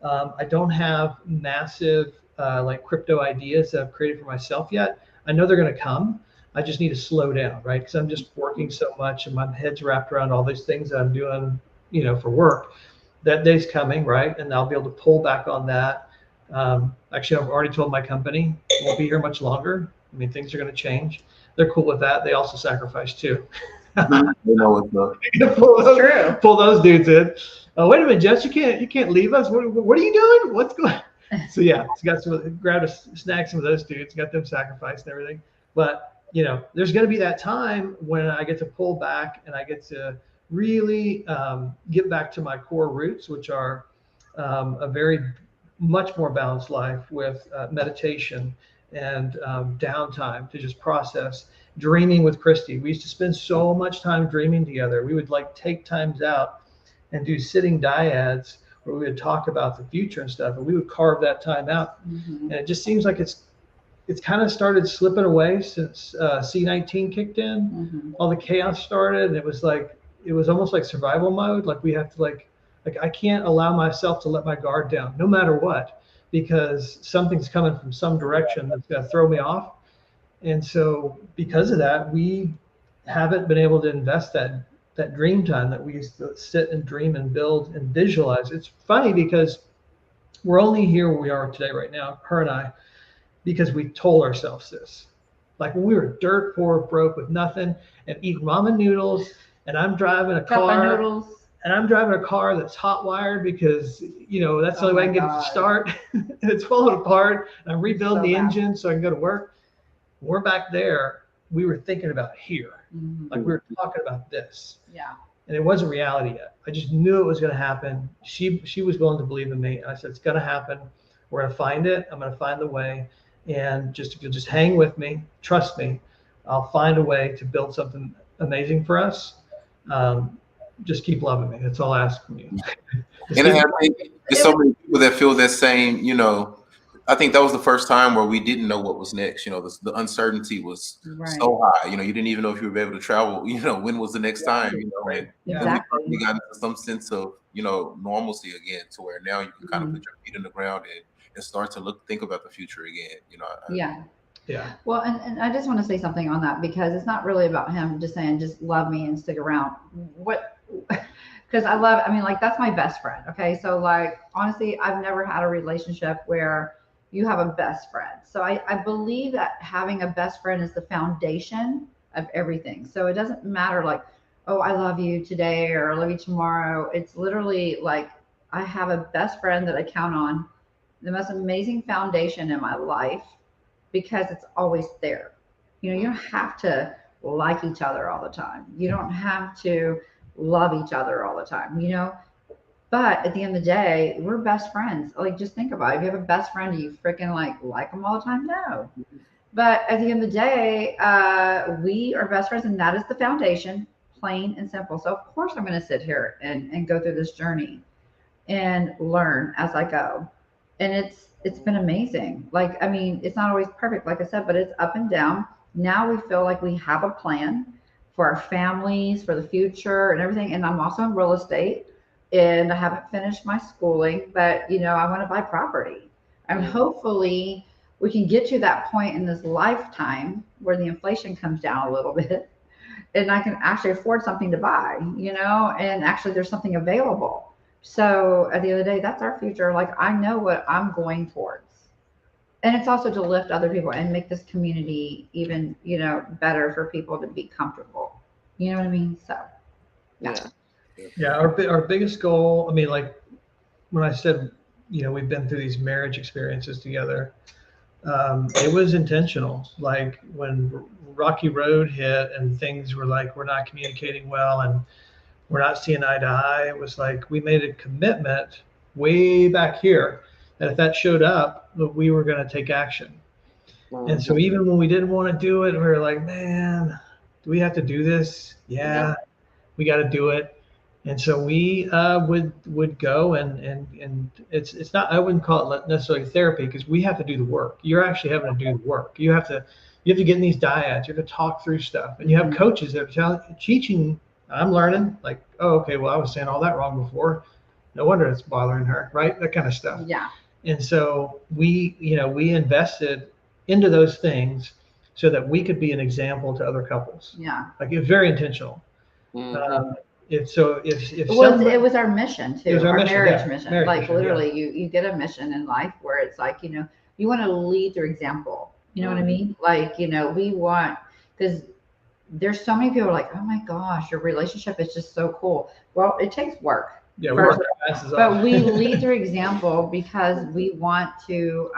I don't have massive like crypto ideas that I've created for myself yet. I know they're going to come. I just need to slow down, right? Because I'm just working so much, and my head's wrapped around all these things that I'm doing, for work. That day's coming, right? And I'll be able to pull back on that. Actually, I've already told my company I won't be here much longer. I mean, things are going to change. They're cool with that. They also sacrifice too. You know what's up. True. Pull those dudes in. Wait a minute, Jess, you can't leave us. What are you doing? What's going on? So yeah, it's got some, snag some of those dudes, got them sacrificed and everything. But you know, there's going to be that time when I get to pull back and I get to really get back to my core roots, which are a very much more balanced life with meditation and downtime to just process. Dreaming with Christy. We used to spend so much time dreaming together. We would like take times out and do sitting dyads where we would talk about the future and stuff, and we would carve that time out. And it just seems like it's kind of started slipping away since C19 kicked in. All the chaos started, and it was almost like survival mode. Like we have to like I can't allow myself to let my guard down no matter what, because something's coming from some direction that's going to throw me off. And so because of that, we haven't been able to invest that dream time that we used to sit and dream and build and visualize. It's funny because we're only here where we are today right now, her and I, because we told ourselves this. Like when we were dirt poor, broke with nothing and eating ramen noodles, and I'm driving a car. And I'm driving a car that's hot wired because, you know, that's the only way I can get it to start. And it's falling apart. And I'm rebuilding the engine so I can go to work. We're back there. We were thinking about here. Like we were talking about this. Yeah. And it wasn't reality yet. I just knew it was going to happen. She was willing to believe in me. And I said, it's going to happen. We're going to find it. I'm going to find the way. And if you'll just hang with me, trust me, I'll find a way to build something amazing for us. Just keep loving me. That's all I ask from you. And I think there's so many people that feel that same, you know, I think that was the first time where we didn't know what was next. You know, the uncertainty was so high. You know, you didn't even know if you would be able to travel. You know, when was the next time? You know, and we got into some sense of, you know, normalcy again, to where now you can kind of put your feet in the ground and start to think about the future again. You know. Yeah. Well, and I just want to say something on that, because it's not really about him just saying just love me and stick around. Because I mean, like that's my best friend. Okay, so like honestly, I've never had a relationship where you have a best friend. So I believe that having a best friend is the foundation of everything. So it doesn't matter like, oh, I love you today or I love you tomorrow. It's literally like I have a best friend that I count on, the most amazing foundation in my life, because it's always there. You know, you don't have to like each other all the time. You don't have to love each other all the time, you know? But at the end of the day, we're best friends. Like, just think about it. If you have a best friend, do you freaking like them all the time? No. But at the end of the day, we are best friends, and that is the foundation, plain and simple. So of course I'm going to sit here and go through this journey and learn as I go. And it's been amazing. Like, I mean, it's not always perfect, like I said, but it's up and down. Now we feel like we have a plan for our families, for the future and everything. And I'm also in real estate, and I haven't finished my schooling, but you know, I want to buy property. And hopefully we can get to that point in this lifetime where the inflation comes down a little bit and I can actually afford something to buy, you know, and actually there's something available. So at the end of the day, that's our future. Like, I know what I'm going towards. And it's also to lift other people and make this community even, you know, better for people to be comfortable. You know what I mean? So, yeah. Our biggest goal, I mean, like when I said, you know, we've been through these marriage experiences together, it was intentional. Like when Rocky Road hit and things were like, we're not communicating well and we're not seeing eye to eye, it was like we made a commitment way back here that if that showed up, we were going to take action. And so even when we didn't want to do it, we were like, man, do we have to do this? Yeah, we got to do it. And so we would go and it's not, I wouldn't call it necessarily therapy, because we have to do the work. You're actually having to do the work. You have to get in these dyads. You have to talk through stuff, and you have coaches that are teaching. I'm learning, like, oh, okay, well, I was saying all that wrong before. No wonder it's bothering her, right? That kind of stuff. Yeah. And so we invested into those things so that we could be an example to other couples. Yeah. Like, it was very intentional. It was our mission too. It was our marriage mission. Like, literally, you get a mission in life where it's like, you know, you want to lead through example. You know what I mean? Like, you know, we want, because there's so many people like, oh my gosh, your relationship is just so cool. Well, it takes work. Yeah, we first, work our asses but off. we lead through example because we want to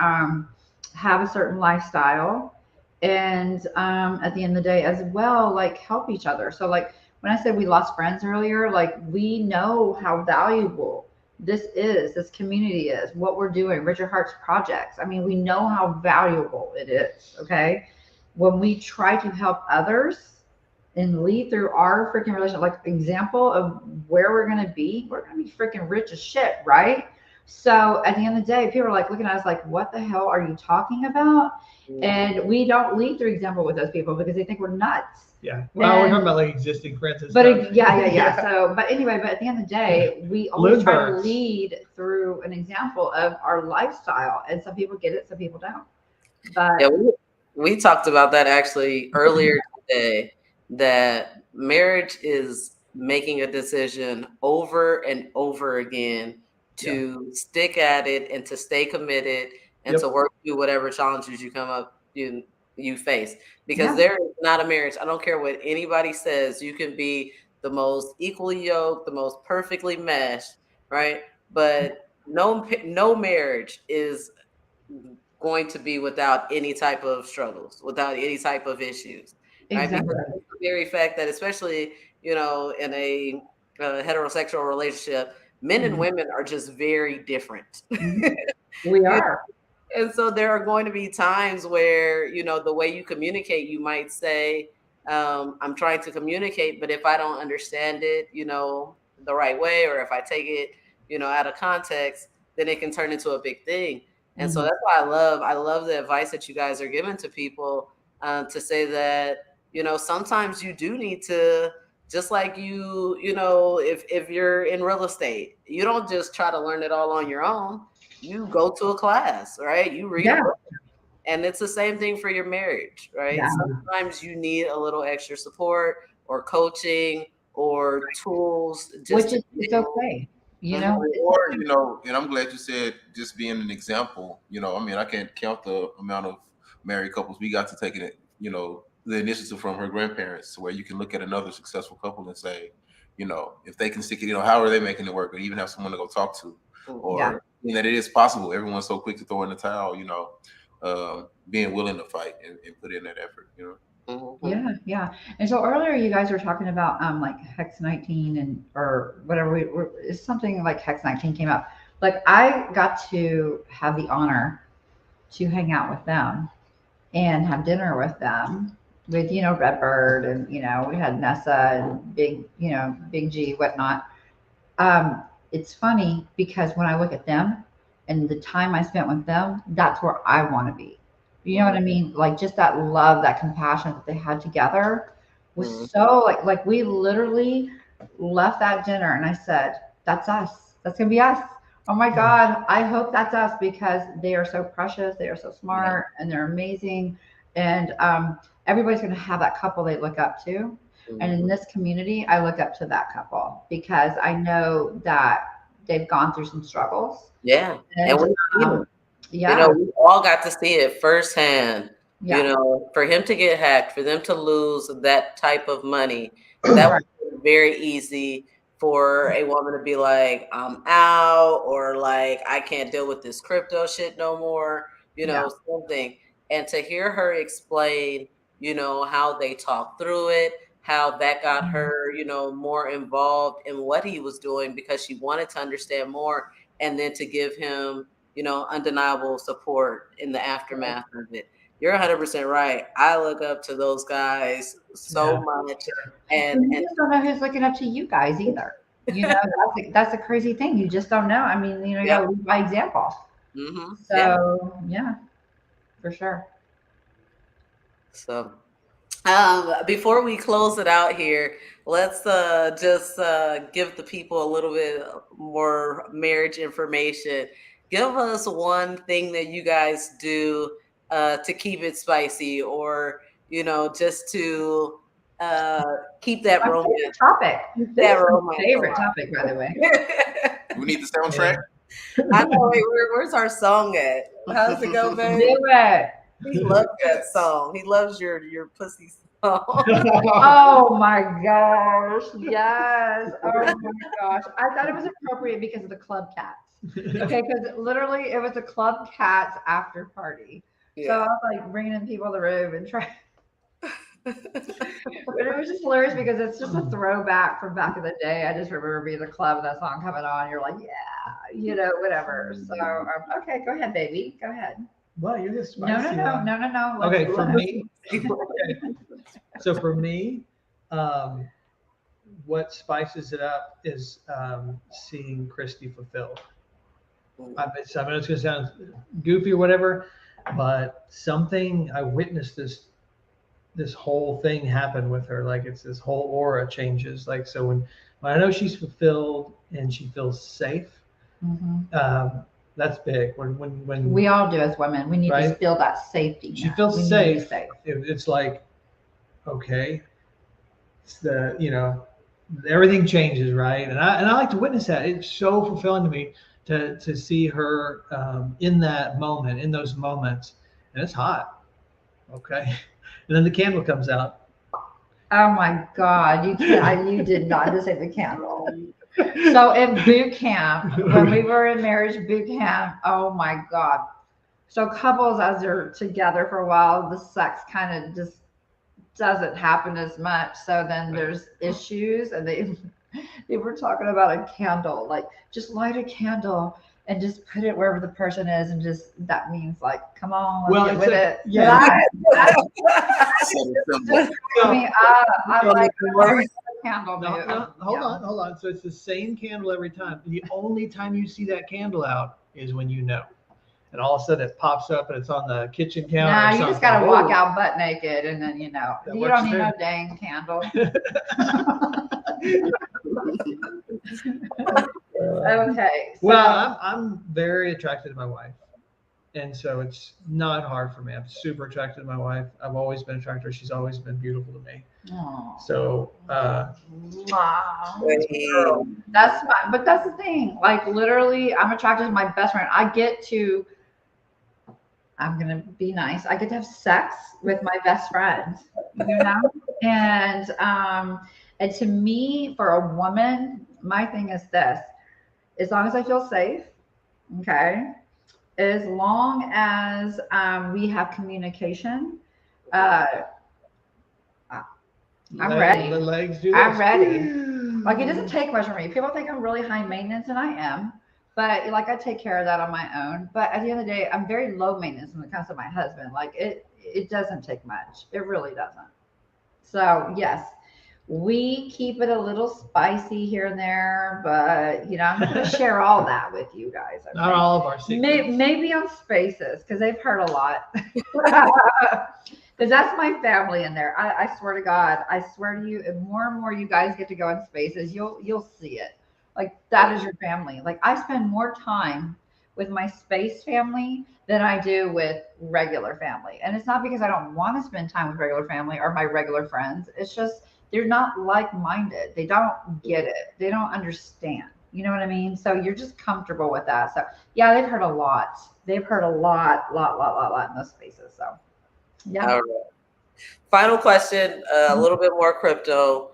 have a certain lifestyle, and at the end of the day as well, like help each other. So like when I said we lost friends earlier, like we know how valuable this community is, what we're doing, Richard Hart's projects. I mean, we know how valuable it is. Okay. When we try to help others and lead through our freaking relationship, like example of where we're going to be freaking rich as shit. Right. So at the end of the day, people are like looking at us like, what the hell are you talking about? And we don't lead through example with those people because they think we're nuts. Yeah. Well, we're talking about like existing friends and But stuff. yeah. So, but anyway, but at the end of the day, we always try to lead through an example of our lifestyle, and some people get it, some people don't. But yeah, we talked about that actually earlier today, that marriage is making a decision over and over again to stick at it and to stay committed and to work through whatever challenges you come up you face, because there is not a marriage. I don't care what anybody says. You can be the most equally yoked, the most perfectly meshed, right? But no marriage is going to be without any type of struggles, without any type of issues. Right? exactly. Because the very fact that, especially, you know, in a heterosexual relationship, men and women are just very different. We are. And so there are going to be times where, you know, the way you communicate, you might say, I'm trying to communicate, but if I don't understand it, you know, the right way, or if I take it, you know, out of context, then it can turn into a big thing. And so that's why I love the advice that you guys are giving to people, to say that, you know, sometimes you do need to, just like you know, if you're in real estate, you don't just try to learn it all on your own. You go to a class, right? You read a book. And it's the same thing for your marriage, right? Yeah. Sometimes you need a little extra support or coaching or tools. Which is, it's okay. You know, or, you know, and I'm glad you said just being an example. You know, I mean, I can't count the amount of married couples we got to take it, you know, the initiative from her grandparents, where you can look at another successful couple and say, you know, if they can stick it, you know, how are they making it work? Or even have someone to go talk to, or that it is possible. Everyone's so quick to throw in the towel, you know, being willing to fight and put in that effort, you know. Yeah. And so earlier you guys were talking about like Hex 19 and or whatever it's something like Hex 19 came out. Like I got to have the honor to hang out with them and have dinner with them with, you know, Redbird, and, you know, we had Nessa and Big G, whatnot. It's funny because when I look at them and the time I spent with them, that's where I want to be. You know what I mean? Like just that love, that compassion that they had together was so like we literally left that dinner and I said, that's us. That's going to be us. Oh my God. I hope that's us, because they are so precious. They are so smart and they're amazing. And everybody's going to have that couple they look up to. And in this community, I look up to that couple because I know that they've gone through some struggles. And yeah, you know, we all got to see it firsthand. Yeah. You know, for him to get hacked, for them to lose that type of money, that was very easy for a woman to be like, I'm out, or like, I can't deal with this crypto shit no more, you know, something. And to hear her explain, you know, how they talked through it, how that got her, you know, more involved in what he was doing because she wanted to understand more, and then to give him, you know, undeniable support in the aftermath of it. You're 100% right. I look up to those guys so much, and you just don't know who's looking up to you guys either. You know, that's a crazy thing. You just don't know. I mean, you know, you gotta lead by example. So yeah, for sure. So before we close it out here, let's just give the people a little bit more marriage information. Give us one thing that you guys do to keep it spicy, or, you know, just to keep that romance. Topic. That romance. Favorite topic, by the way. We need the soundtrack. I know. Wait, where's our song at? How's it go, babe? Do it. He loves that song. He loves your pussy song. Oh my gosh. Yes. Oh my gosh. I thought it was appropriate because of the club cats. Okay, because literally it was a club cats after party. Yeah. So I was like bringing in people in the room and trying. But it was just hilarious because it's just a throwback from back in the day. I just remember being in the club and that song coming on. You're like, yeah, you know, whatever. So okay, go ahead, baby. Go ahead. Well, you're just spicy. No. Okay, for me. Okay. So for me, what spices it up is seeing Christy fulfilled. I mean, it's going to sound goofy or whatever, but something I witnessed this whole thing happen with her. Like it's this whole aura changes. Like so when I know she's fulfilled and she feels safe, that's big. When we all do as women, we need right? to feel that safety. She feels safe. It's like, okay, it's the, you know, everything changes, right? And I like to witness that. It's so fulfilling to me to see her in that moment, in those moments, and it's hot. Okay, and then the candle comes out. Oh my God, you can't! You did not just say the candle. So in boot camp, when we were in marriage boot camp, oh my God. So couples, as they're together for a while, the sex kind of just doesn't happen as much. So then there's issues, and they were talking about a candle, like just light a candle and just put it wherever the person is, and just that means like, come on, let's get with it. Yeah. I mean, I like the candle. No, hold on. So it's the same candle every time. The only time you see that candle out is when you know. And all of a sudden it pops up and it's on the kitchen counter. Nah, you just gotta walk out butt naked, and then you know That you don't need too. no dang candle. Okay. So, Well, I'm very attracted to my wife, and so it's not hard for me. I'm super attracted to my wife. I've always been attracted to her. She's always been beautiful to me. aw. So That's fine, but that's the thing. Like literally, I'm attracted to my best friend. I'm gonna be nice. I get to have sex with my best friend, you know. And to me, for a woman, my thing is this: as long as I feel safe, okay. As long as we have communication, I'm ready. The legs do this. I'm ready. Like it doesn't take much for me. People think I'm really high maintenance, and I am. But like I take care of that on my own. But at the end of the day, I'm very low maintenance when it comes to my husband. Like it doesn't take much. It really doesn't. So yes, we keep it a little spicy here and there, but you know, I'm not going to share all that with you guys. Okay? Not all of our secrets. Maybe on Spaces, because they've heard a lot. Because that's my family in there. I swear to God, I swear to you, and more you guys get to go on Spaces, you'll see it. Like that is your family. Like I spend more time with my space family than I do with regular family. And it's not because I don't want to spend time with regular family or my regular friends. It's just they're not like-minded. They don't get it. They don't understand. You know what I mean? So you're just comfortable with that. So yeah, they've heard a lot. They've heard a lot in those spaces. So yeah. All right. Final question, a little bit more crypto.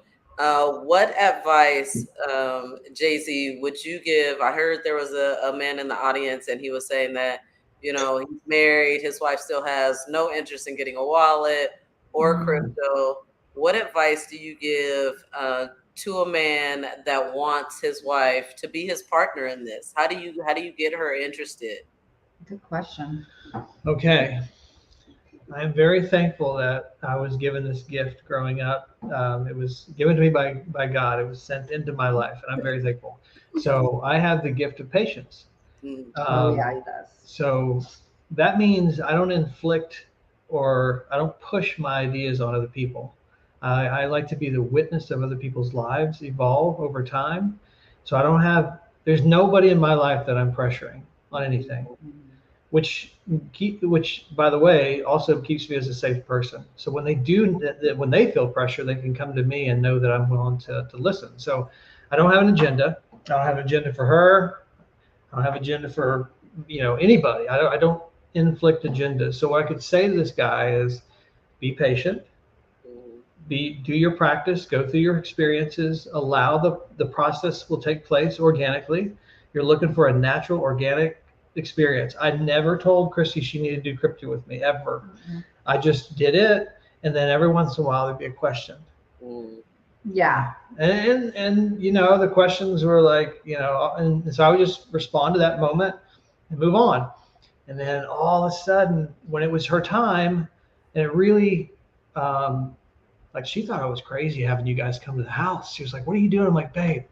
What advice, JZ, would you give? I heard there was a man in the audience and he was saying that, you know, he's married, his wife still has no interest in getting a wallet or crypto. What advice do you give to a man that wants his wife to be his partner in this? How do you get her interested? Good question. Okay. I am very thankful that I was given this gift growing up. It was given to me by God. It was sent into my life, and I'm very thankful. So I have the gift of patience. Oh yeah, he does. So that means I don't inflict or I don't push my ideas on other people. I like to be the witness of other people's lives evolve over time. So there's nobody in my life that I'm pressuring on anything. Which by the way also keeps me as a safe person. So when they feel pressure, they can come to me and know that I'm willing to listen. So I don't have an agenda. I don't have an agenda for her. I don't have an agenda for anybody. I don't inflict agendas. So what I could say to this guy is, be patient, do your practice, go through your experiences, allow the process will take place organically. You're looking for a natural, organic experience. I never told Chrissy she needed to do crypto with me, ever. I just did it, and then every once in a while there'd be a question. Yeah. And you know, the questions were like, you know, and so I would just respond to that moment and move on. And then all of a sudden, when it was her time, and it really, like, she thought I was crazy having you guys come to the house. She was like, "What are you doing?" I'm like, "Babe,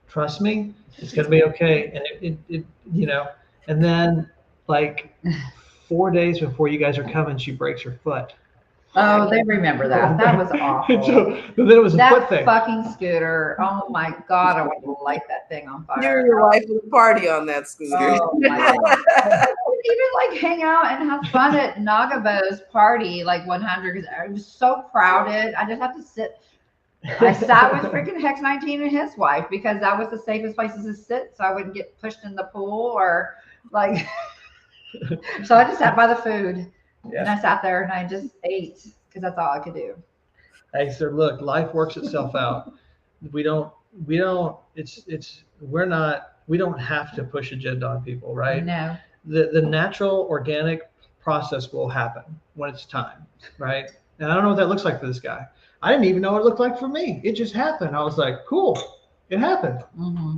trust me, it's gonna be okay." And it you know, and then like 4 days before you guys are coming, she breaks her foot. Oh, they remember that. That was awful. So, but then it was a foot That thing. fucking scooter. Oh my God, I want to light that thing on fire. You're your wife at the party on that scooter. Oh my God. I couldn't even like hang out and have fun at Nagabo's party, like 100, because it was so crowded. I just had to sit. I sat with freaking Hex 19 and his wife because that was the safest places to sit, so I wouldn't get pushed in the pool or like. So I just sat by the food. And I sat there and I just ate because that's all I could do. Hey, sir, look, life works itself out. We don't have to push agenda on people, right? No. The natural organic process will happen when it's time, right? And I don't know what that looks like for this guy. I didn't even know what it looked like for me. It just happened. I was like, cool, it happened.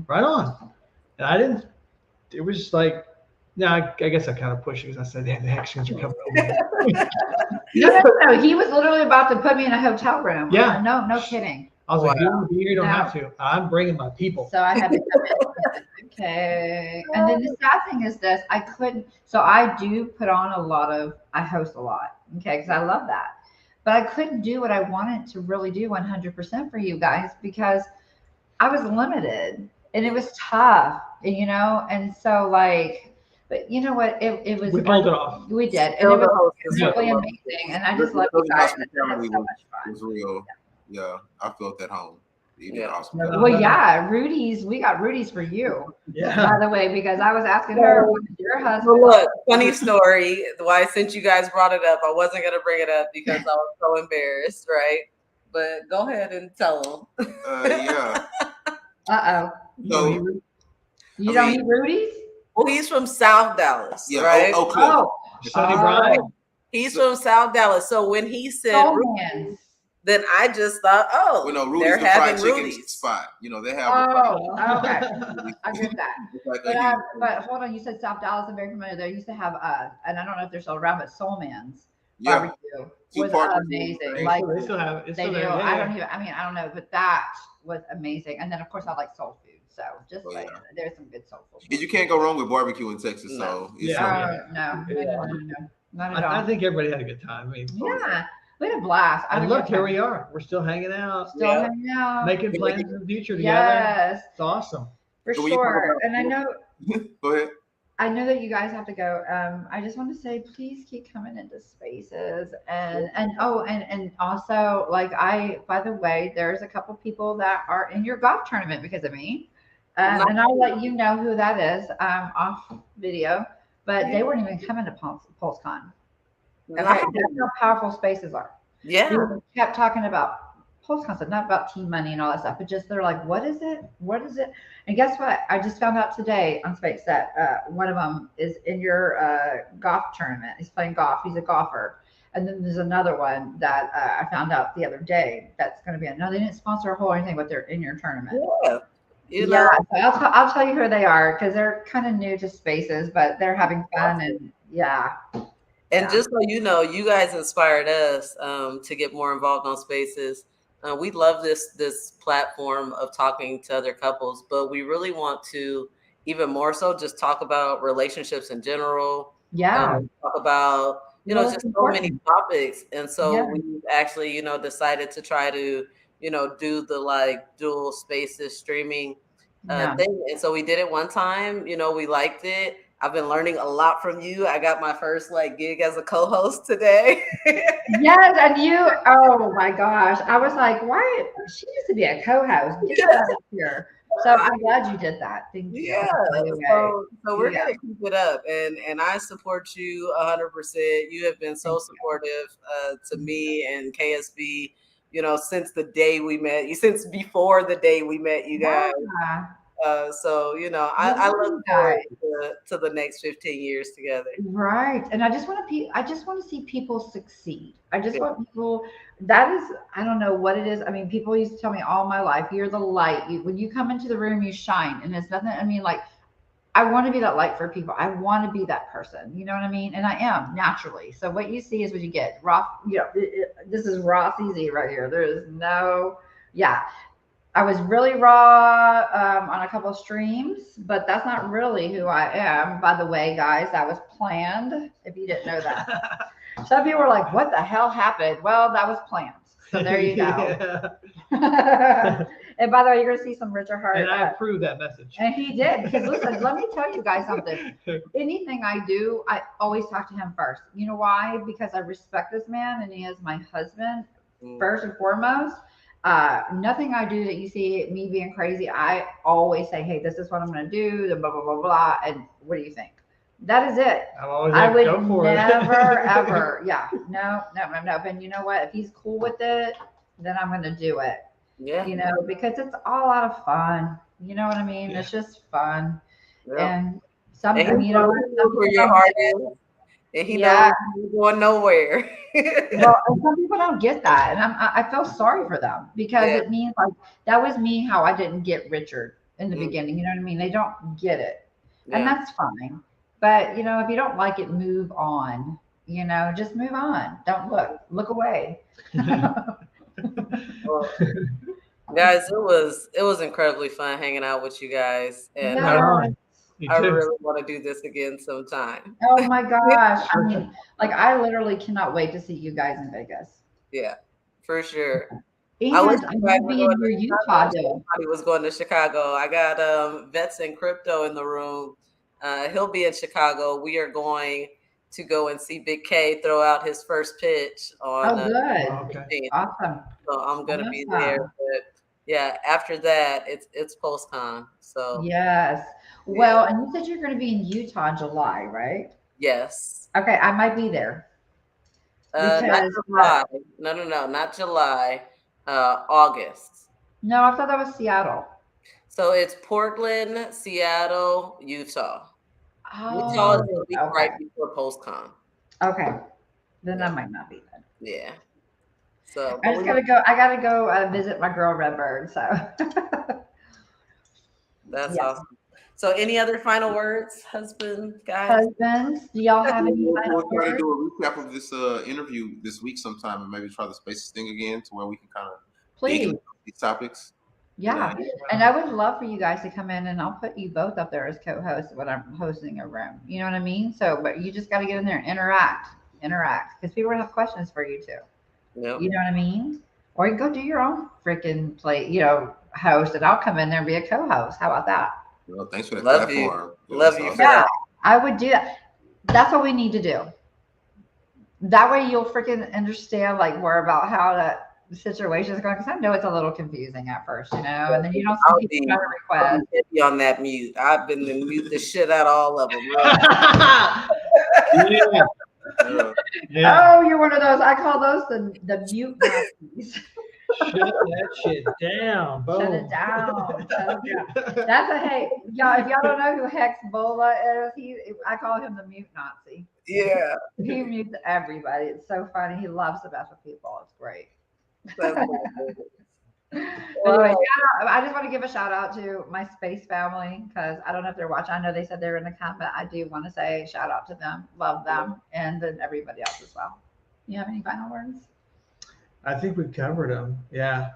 Right on. And it was just like, no, I guess I kind of pushed it because I said, the HEXians are coming over. No. He was literally about to put me in a hotel room. Yeah. No kidding. I was like, you want to be here? You don't No. have to. I'm bringing my people. So I had to come in. Okay. And then the sad thing is this, I couldn't, so I do put on I host a lot. Okay. Because I love that. But I couldn't do what I wanted to really do 100% for you guys because I was limited and it was tough, you know? And so like, but you know what? It was. We pulled it off. We did, and it was really amazing. And I just love you guys. It was so much fun. It was real. Yeah, I felt at home. You did awesome. Well, yeah, Rudy's. We got Rudy's for you. Yeah. By the way, because I was asking her, what is your husband? Well, look, funny story. Why, since you guys brought it up, I wasn't gonna bring it up because I was so embarrassed, right? But go ahead and tell them. Yeah. Uh-oh. So, You don't eat Rudy's? Well, he's from South Dallas, yeah, right? Oak Cliff. Oh, Sonny Bryan. He's from South Dallas. So when he said Soul Rudy's, Man. then I just thought, oh, Well, no, Rudy's they're the having fried chicken Rudy's. spot. You know, they have. Oh, okay. I get that. It's like But hold on, you said South Dallas. I'm very familiar. They used to have, and I don't know if they're still around, but Soul Man's yeah. barbecue Two was parts. amazing. Like They still have it. It's they still do. there. Yeah. I don't know, but that was amazing. And then of course I like soul food. So just like there's some good soul food. You can't go wrong with barbecue in Texas. No. So it's No, not at all. I think everybody had a good time. I mean, Yeah, we had a blast. and look, here we are. We're still hanging out, Still hanging out. making plans in the future together. Yes, It's awesome. for So when you sure. talk about- And Go ahead. I know that you guys have to go. I just want to say, please keep coming into spaces and also like by the way, there's a couple people that are in your golf tournament because of me. And I'll let you know who that is off video, but they weren't even coming to PulseCon. Okay, that's how powerful spaces are. Yeah. We kept talking about PulseCon stuff, not about team money and all that stuff, but just they're like, what is it? What is it? And guess what? I just found out today on Space that one of them is in your golf tournament. He's playing golf. He's a golfer. And then there's another one that I found out the other day that's going to be no, they didn't sponsor a whole or anything, but they're in your tournament. Yeah. You know, So I'll tell you who they are because they're kind of new to spaces, but they're having fun and And just so you know, you guys inspired us to get more involved on spaces. We love this platform of talking to other couples, but we really want to even more so just talk about relationships in general. Yeah. Talk about, just so many topics. And so we actually, decided to try to, do the like dual spaces streaming thing. And so we did it one time, we liked it. I've been learning a lot from you. I got my first like gig as a co-host today. Yes, and you, oh my gosh. I was like, why? She used to be a co-host. Get her out of here. So I'm glad you did that. Thank you. Yeah. So we're gonna keep it up, and I support you 100%. You have been so supportive to me and KSB. You know, since the day we met you, since before the day we met you guys. Yeah. So you know, I look forward to the next 15 years together. Right, and I just want to see people succeed. I just want people. That is, I don't know what it is. I mean, people used to tell me all my life, "You're the light. When you come into the room, you shine." And it's nothing. I mean, like, I want to be that light for people. I want to be that person. You know what I mean? And I am naturally. So what you see is what you get. Raw. You know, this is raw CZ right here. There is no, yeah. I was really raw on a couple of streams, but that's not really who I am. By the way, guys, that was planned. If you didn't know that, some people were like, "What the hell happened?" Well, that was planned. So there you go. And by the way, you're gonna see some Richard Hart. And I approve that message. And he did, because listen, let me tell you guys something. Anything I do, I always talk to him first. You know why? Because I respect this man, and he is my husband first and foremost. Nothing I do that you see me being crazy, I always say, "Hey, this is what I'm going to do," the blah, blah, blah, blah. And what do you think? That is it. I would never, ever. Yeah. No. And you know what? If he's cool with it, then I'm going to do it. Yeah. You know, because it's all out of fun. You know what I mean? Yeah. It's just fun. Yeah. And something, you know, where your heart is. And he knows he's going nowhere. Well, some people don't get that, and I feel sorry for them, because it means like that was me how I didn't get Richard in the beginning. You know what I mean? They don't get it, and that's fine. But you know, if you don't like it, move on. You know, just move on. Don't look away. Well, guys, it was incredibly fun hanging out with you guys, and I really want to do this again sometime. Oh my gosh. I mean, like, I literally cannot wait to see you guys in Vegas. Yeah, for sure. And I'm going to be in your Utah deal. Everybody was going to Chicago. I got Vets and Crypto in the room. He'll be in Chicago. We are going to go and see Big K throw out his first pitch on. Oh, good. Okay. Awesome. So I'm going to be there. But yeah, after that, it's PulseCon. So yes. Well, and you said you're going to be in Utah in July, right? Yes. Okay, I might be there. Not July. No, not July. August. No, I thought that was Seattle. So it's Portland, Seattle, Utah. Oh, Utah is going to be right before PulseCon. Okay, then I might not be then. Yeah. So I just gotta go. I gotta go visit my girl Redbird. So that's awesome. So, any other final words, husband, guys? Husbands, do y'all have any final words? We'll try to do a recap of this interview this week sometime, and maybe try the Spaces thing again, to where we can kind of dig into these topics. Yeah, and I would love for you guys to come in, and I'll put you both up there as co-hosts when I'm hosting a room. You know what I mean? So, but you just got to get in there and interact, because people will have questions for you too. Yep. You know what I mean? Or you can go do your own freaking host, and I'll come in there and be a co-host. How about that? Well, thanks for that platform. Love you. Yeah, I would do that. That's what we need to do. That way you'll freaking understand like more about how the situation is going. Because I know it's a little confusing at first, you know, and then you don't see people trying to request. Be on that mute. I've been to mute the shit out of all of them. Oh, you're one of those. I call those the mute Nazis. Shut that shit down. Boom. Shut it down. That's y'all. If y'all don't know who Hex Bola is, I call him the mute Nazi. Yeah. He mutes everybody. It's so funny. He loves to mess with people. It's great. Anyway, I just want to give a shout out to my space family, because I don't know if they're watching. I know they said they're in the comment. I do want to say shout out to them, love them, and then everybody else as well. You have any final words? I think we've covered them. Yeah,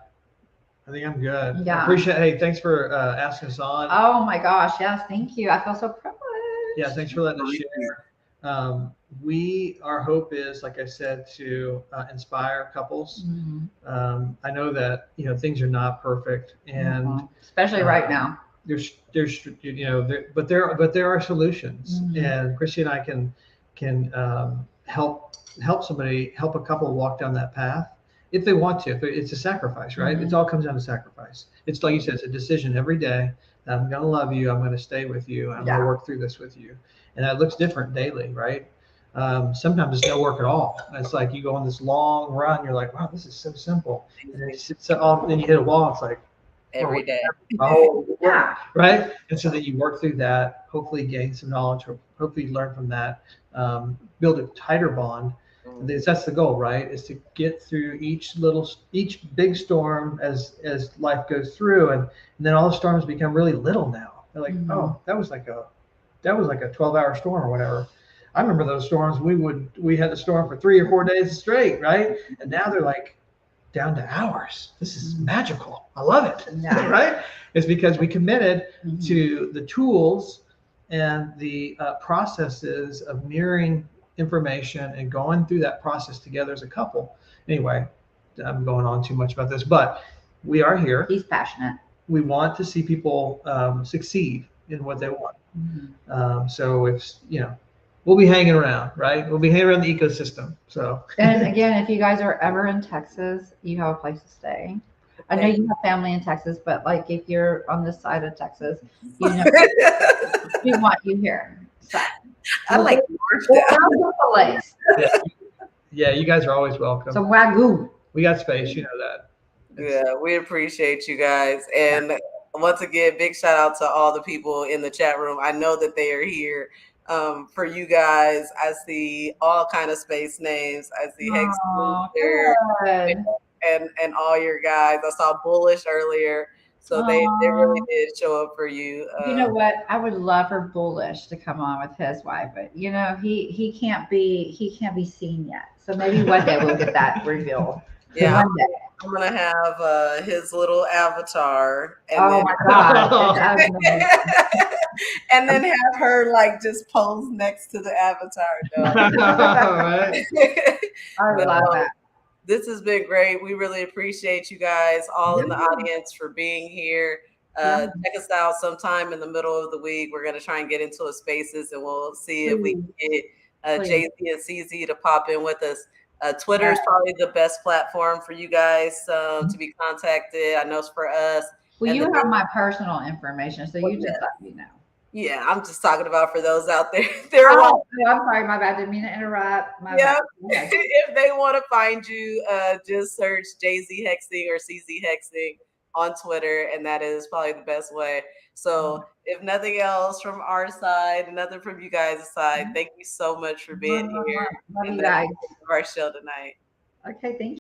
I think I'm good. Yeah. I appreciate. Hey, thanks for asking us on. Oh my gosh, yes, thank you. I feel so privileged. Yeah, thanks for letting us share. Our hope is, like I said, to inspire couples. Mm-hmm. I know that things are not perfect, and especially right now. but there are solutions, and Chrissy and I can help a couple walk down that path if they want to. If it's a sacrifice, right? It all comes down to sacrifice. It's like you said, it's a decision every day that I'm going to love you, I'm going to stay with you, I'm going to work through this with you, and that looks different daily, right? Sometimes it's no work at all. It's like you go on this long run, you're like, wow, this is so simple, and then you hit a wall. It's like every day. Right? And so that you work through that, hopefully gain some knowledge, or hopefully learn from that, build a tighter bond. That's the goal, right? Is to get through each big storm as life goes through, and then all the storms become really little now. They're like, oh, that was like a 12-hour storm or whatever. I remember those storms. We had the storm for 3 or 4 days straight, right? And now they're like down to hours. This is magical. I love it. Right? It's because we committed to the tools and the processes of mirroring information and going through that process together as a couple. Anyway, I'm going on too much about this, but we are here. He's passionate. We want to see people succeed in what they want. So if we'll be hanging around, right? We'll be hanging around the ecosystem. So. And again, if you guys are ever in Texas, you have a place to stay. I know you have family in Texas, but like if you're on this side of Texas, we want you here. So, I like place. Yeah, you guys are always welcome. So Wagyu. We got space, you know that. Yeah, we appreciate you guys. And once again, big shout out to all the people in the chat room. I know that they are here for you guys. I see all kind of space names. I see HEXing there and all your guys. I saw Bullish earlier. So they really did show up for you. You know what? I would love for Bullish to come on with his wife, but he can't be seen yet. So maybe one day we'll get that revealed. Yeah, I'm gonna have his little avatar, and my God! and then have her like just pose next to the avatar. I love that. This has been great. We really appreciate you guys all in the audience for being here. Check us out sometime in the middle of the week. We're going to try and get into a spaces, and we'll see if we can get JZ and CZ to pop in with us. Twitter is probably the best platform for you guys to be contacted. I know it's for us. Well, you have my personal information, so you just let me know. Yeah, I'm just talking about for those out there. I'm sorry, my bad. Didn't mean to interrupt. If they want to find you, just search JZ HEXing or CZ HEXing on Twitter, and that is probably the best way. So if nothing else from our side, nothing from you guys' side, thank you so much for being here in the our show tonight. Okay, thank you.